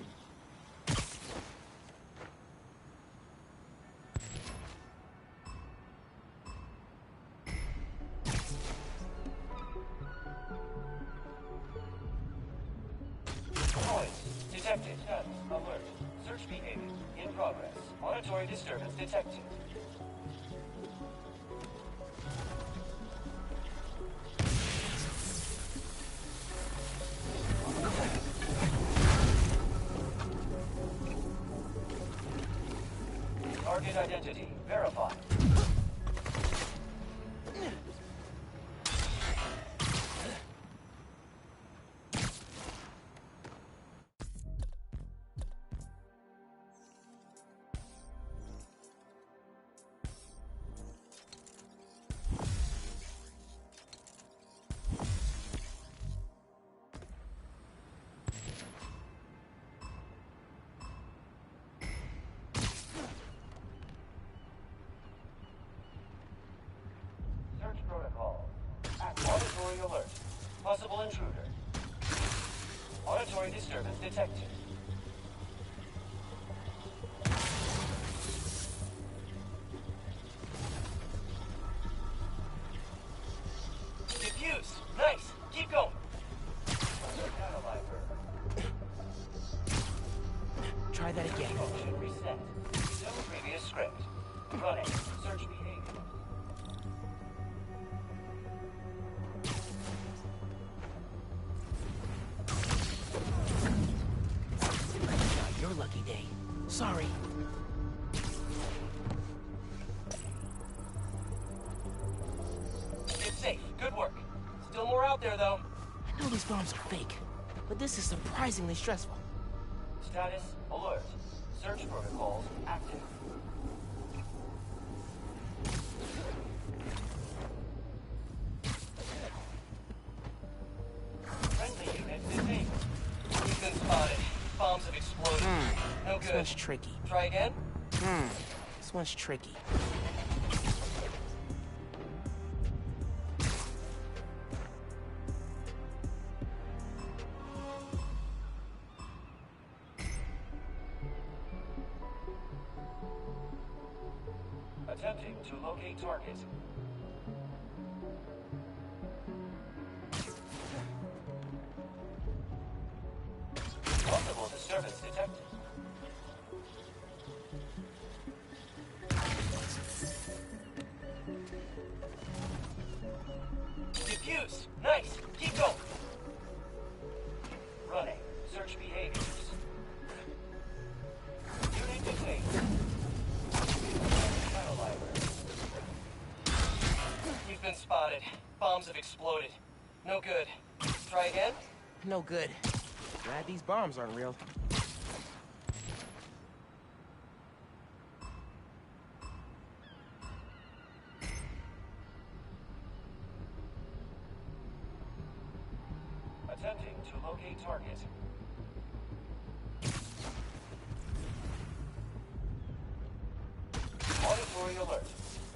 Noise. Detected. Status. Alert. Search behavior. In progress. Auditory disturbance detected. Target identity verified. Auditory alert. Possible intruder. Auditory disturbance detected. Diffuse. Nice. Keep going. Try that again. Function reset. Resume previous script. Running. Search behavior. Not your lucky day. Sorry. It's safe. Good work. Still more out there, though. I know these bombs are fake, but this is surprisingly stressful. Status alert. Search protocols active. Friendly unit disabled. We've been spotted. Bombs have exploded. No This good. one's tricky. Try again? This one's tricky. Attempting to locate target. Possible disturbance detected. Diffuse. Nice. Keep going. Running. Search behaviors. Unit detained. File library. We've been spotted. Bombs have exploded. No good. Try again? No good. Glad these bombs aren't real. Attempting to locate target. Auditory alert.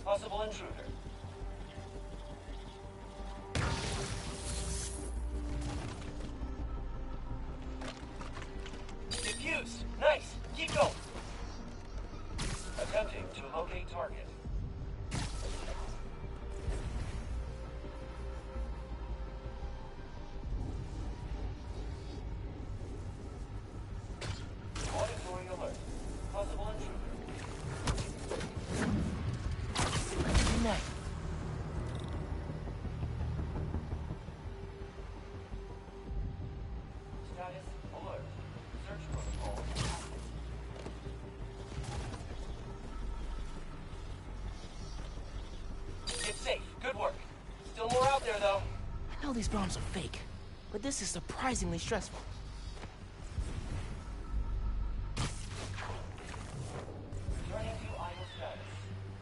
Possible intruder. Diffuse. Nice. Keep going. Attempting to locate target. Auditory alert. Possible intruder. Nice. Status alert. Search protocol. It's safe. Good work. Still more out there, though. I know these bombs are fake, but this is surprisingly stressful. Returning to idle status.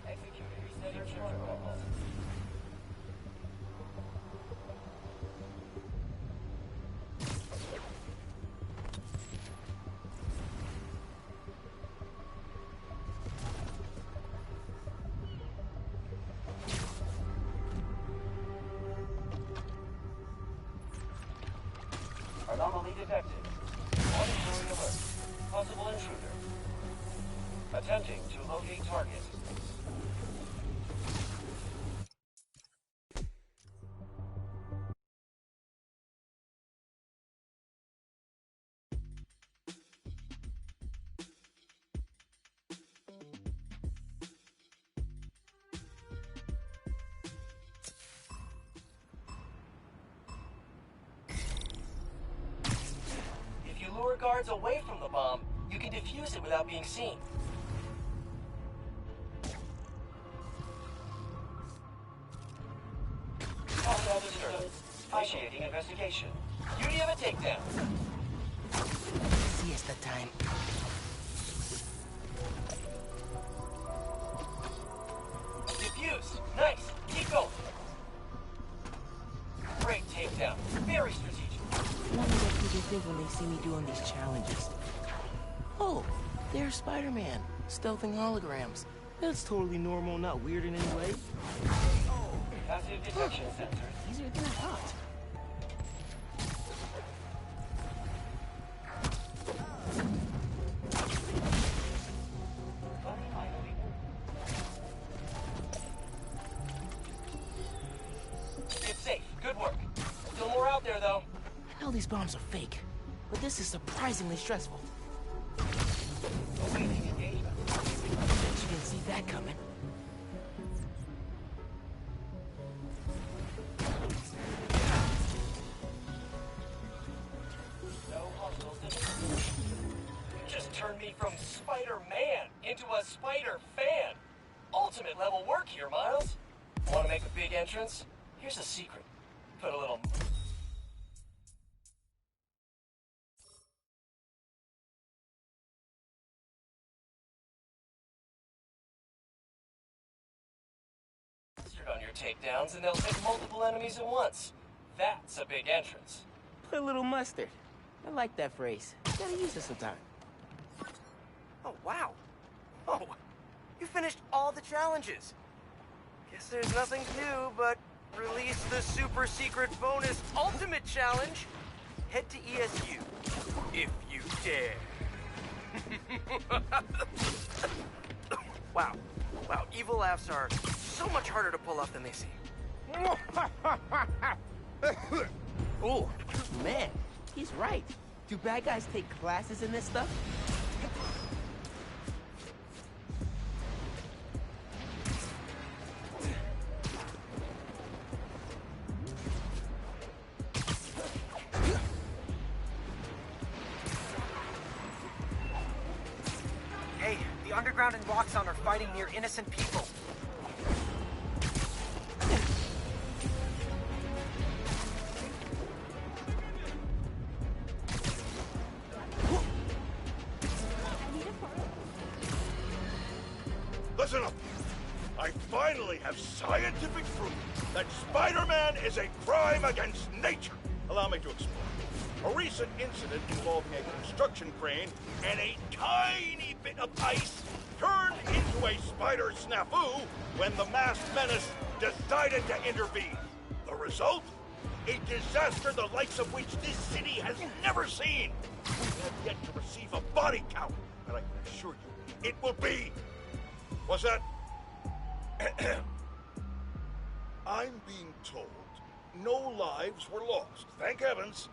Executing resetting protocols. Anomaly detected. Auditory alert. Possible intruder. Attempting to locate target. If you lure guards away from the bomb, you can defuse it without being seen. Hostile disturbance. Initiating investigation. Duty of a takedown. Siesta time. Diffuse. Nice. Keep going. Great takedown. Very strategic. Wonder what people think when they see me doing these challenges. Oh, there's Spider-Man, stealthing holograms. That's totally normal, not weird in any way. Passing Passive detection sensors. Easier than I thought. It's safe. Good work. Still more out there, though. I know these bombs are fake, but this is surprisingly stressful. Awaiting engagement. Bet you didn't see that coming. No hostiles detected. You just turned me from Spider-Man into a Spider-Fan. Ultimate level work here, Miles. Want to make a big entrance? Here's a secret. Put a little... on your takedowns, and they'll hit multiple enemies at once. That's a big entrance. Put a little mustard. I like that phrase. Gotta use it sometime. Oh, wow. Oh, you finished all the challenges. Guess there's nothing to do but release the super secret bonus ultimate challenge. Head to ESU, if you dare. Wow. Wow, evil laughs are so much harder to pull off than they seem. Oh, man, he's right. Do bad guys take classes in this stuff? Hey, the Underground and Roxxon are fighting near innocent people. Listen up. I finally have scientific proof that Spider-Man is a crime against nature. Allow me to explain. A recent incident involving a construction crane and a tiny bit of ice turned into a spider snafu when the masked menace decided to intervene. The result? A disaster the likes of which this city has never seen. We have yet to receive a body count, but I can assure you, it will be. What's that? I'm being told no lives were lost, thank heavens.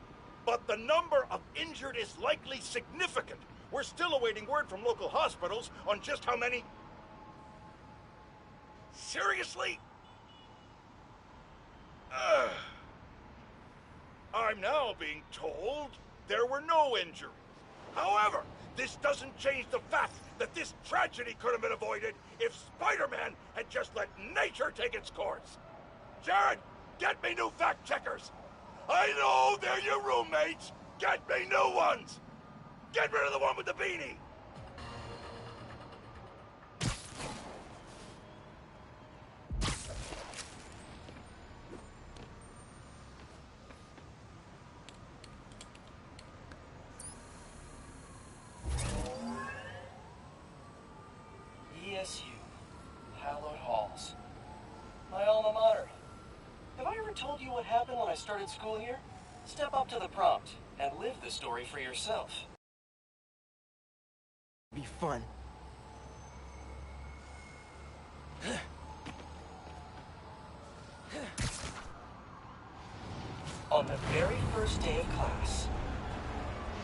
But the number of injured is likely significant. We're still awaiting word from local hospitals on just how many... Seriously? I'm now being told there were no injuries. However, this doesn't change the fact that this tragedy could have been avoided if Spider-Man had just let nature take its course. Jared, get me new fact-checkers. I know they're your roommates. Get me new ones. Get rid of the one with the beanie. ESU, hallowed halls. My alma mater. Have I ever told you what happened when I started school here? Step up to the prompt and live the story for yourself. Be fun. On the very first day of class.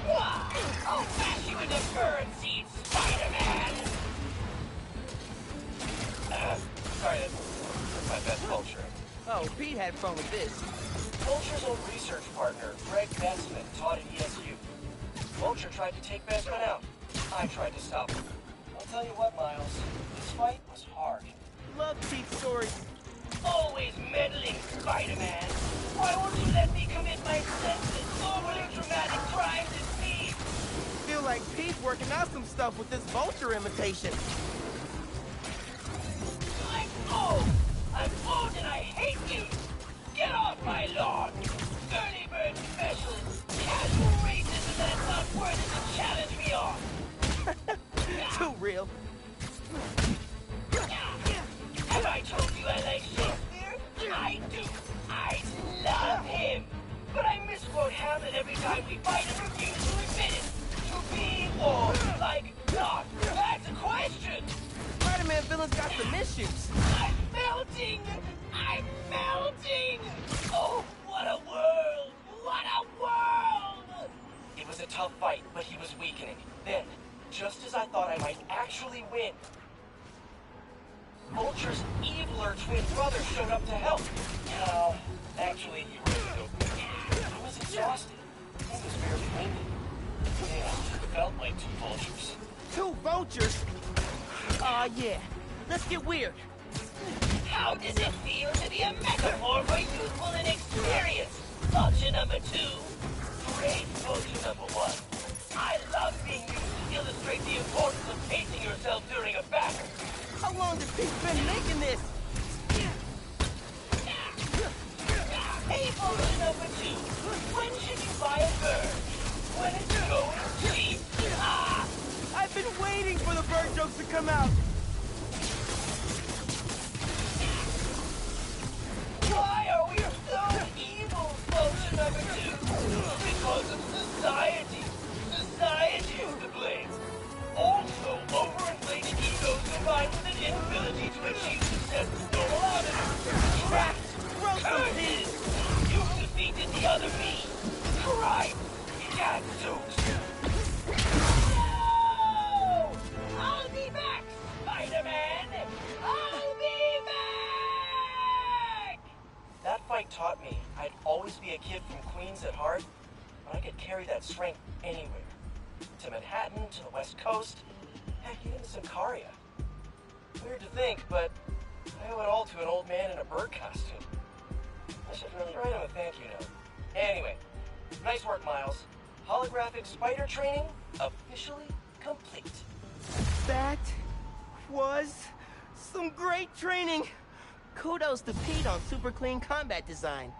Wow! I'll bash you into bird seed, Spider-Man! Sorry, that's my best vulture. Oh, Pete had fun with this. Vulture's old research partner, Greg Bensman, taught at ESU. Vulture tried to take Bensman out. I tried to stop him. I'll tell you what, Miles. This fight was hard. Love Pete's stories. Always meddling, Spider-Man. Why won't you let me commit my senseless, overly dramatic crimes in peace? Feel like Pete's working out some stuff with this Vulture imitation. I'm old and I hate you! Get off my lawn! Early bird special! Casual racism that's not worthy to challenge me on! Too real. Have I told you I like Shakespeare? I shoes. I'm melting! I'm melting! Oh, what a world! What a world! It was a tough fight, but he was weakening. Then, just as I thought I might actually win, Vulture's eviler twin brother showed up to help. No, actually, he really go. I was exhausted. I was barely winded. Yeah, felt like two vultures. Two vultures? Aw, yeah. Let's get weird. How does it feel to be a metaphor for youthful inexperience? Vulture number 2. Great vulture number 1. I love being used to illustrate the importance of pacing yourself during a battle. How long has Pete been making this? Hey, vulture number 2. When should you buy a bird? When it's going cheap. Ah! I've been waiting for the bird jokes to come out. Why are we so evil, vulture number 2? Because of society. Society is to blame. Also, overinflated egos combined with an inability to achieve success is no allowed in trapped. Curses! You defeated the other me. Christ! Gadzooks! No! I'll be back, Spider-Man! I'll be back! That fight taught me I'd always be a kid from Queens at heart, but I could carry that strength anywhere. To Manhattan, to the West Coast, heck, even to Sicaria. Weird to think, but I owe it all to an old man in a bird costume. I should really write him a thank you note. Anyway, nice work, Miles. Holographic spider training officially complete. That was some great training. Kudos to Pete on super clean combat design.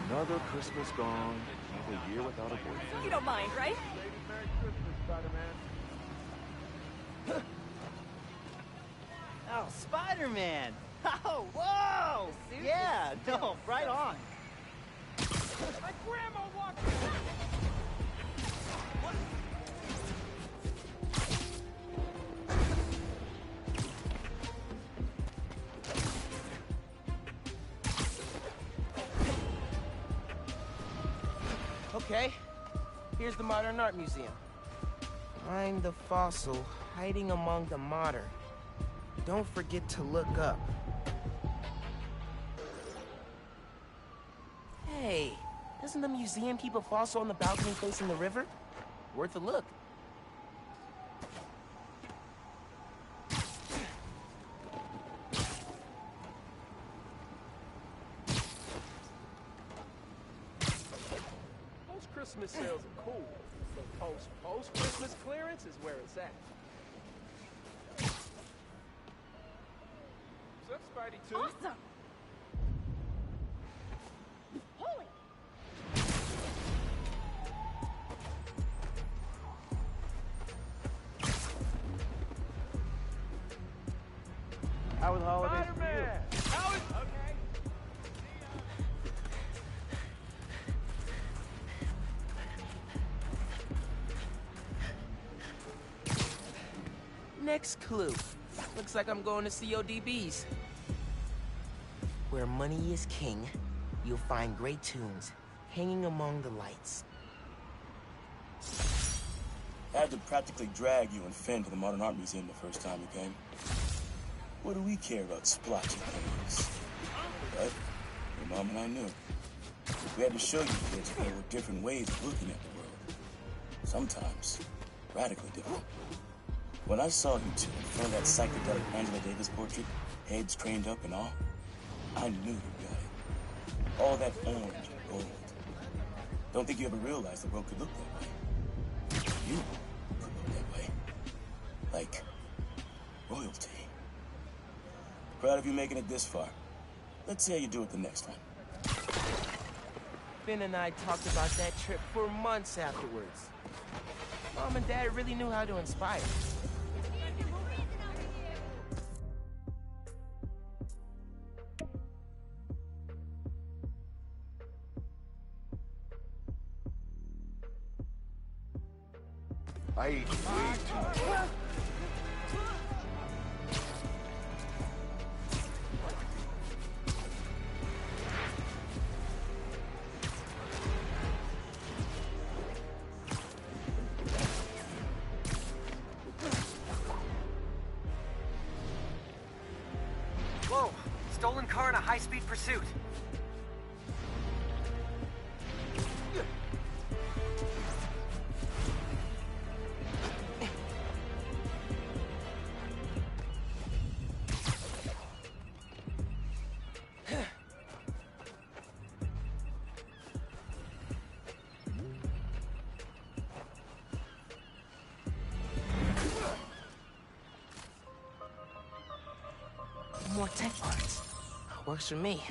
Another Christmas gone, another year without a boyfriend. You don't mind, right? Merry Christmas, Spider-Man. Spider-Man! Oh, whoa! Yeah, no, right on. My grandma walked. Okay, here's the Modern Art Museum. Find the fossil hiding among the modern. Don't forget to look up. Hey, doesn't the museum keep a fossil on the balcony facing the river? Worth a look. Post-Christmas sales are cool, but post-Christmas clearance is where it's at. What's up, Spidey 2? Awesome! Holy! How was the holidays for you? How is... Okay. Next clue. Looks like I'm going to CODB's. Where money is king, you'll find great tunes hanging among the lights. I had to practically drag you and Finn to the Modern Art Museum the first time you came. What do we care about splotchy things? But your mom and I knew. We had to show you kids there were different ways of looking at the world. Sometimes radically different. When I saw you two in front of that psychedelic Angela Davis portrait, heads craned up and all, I knew you got it. All that orange and gold. Don't think you ever realized the world could look that way. You could look that way. Like royalty. Proud of you making it this far. Let's see how you do it the next time. Finn and I talked about that trip for months afterwards. Mom and Dad really knew how to inspire. I ate way too much. Whoa! Stolen car in a high-speed pursuit. More tech parts. Works for me.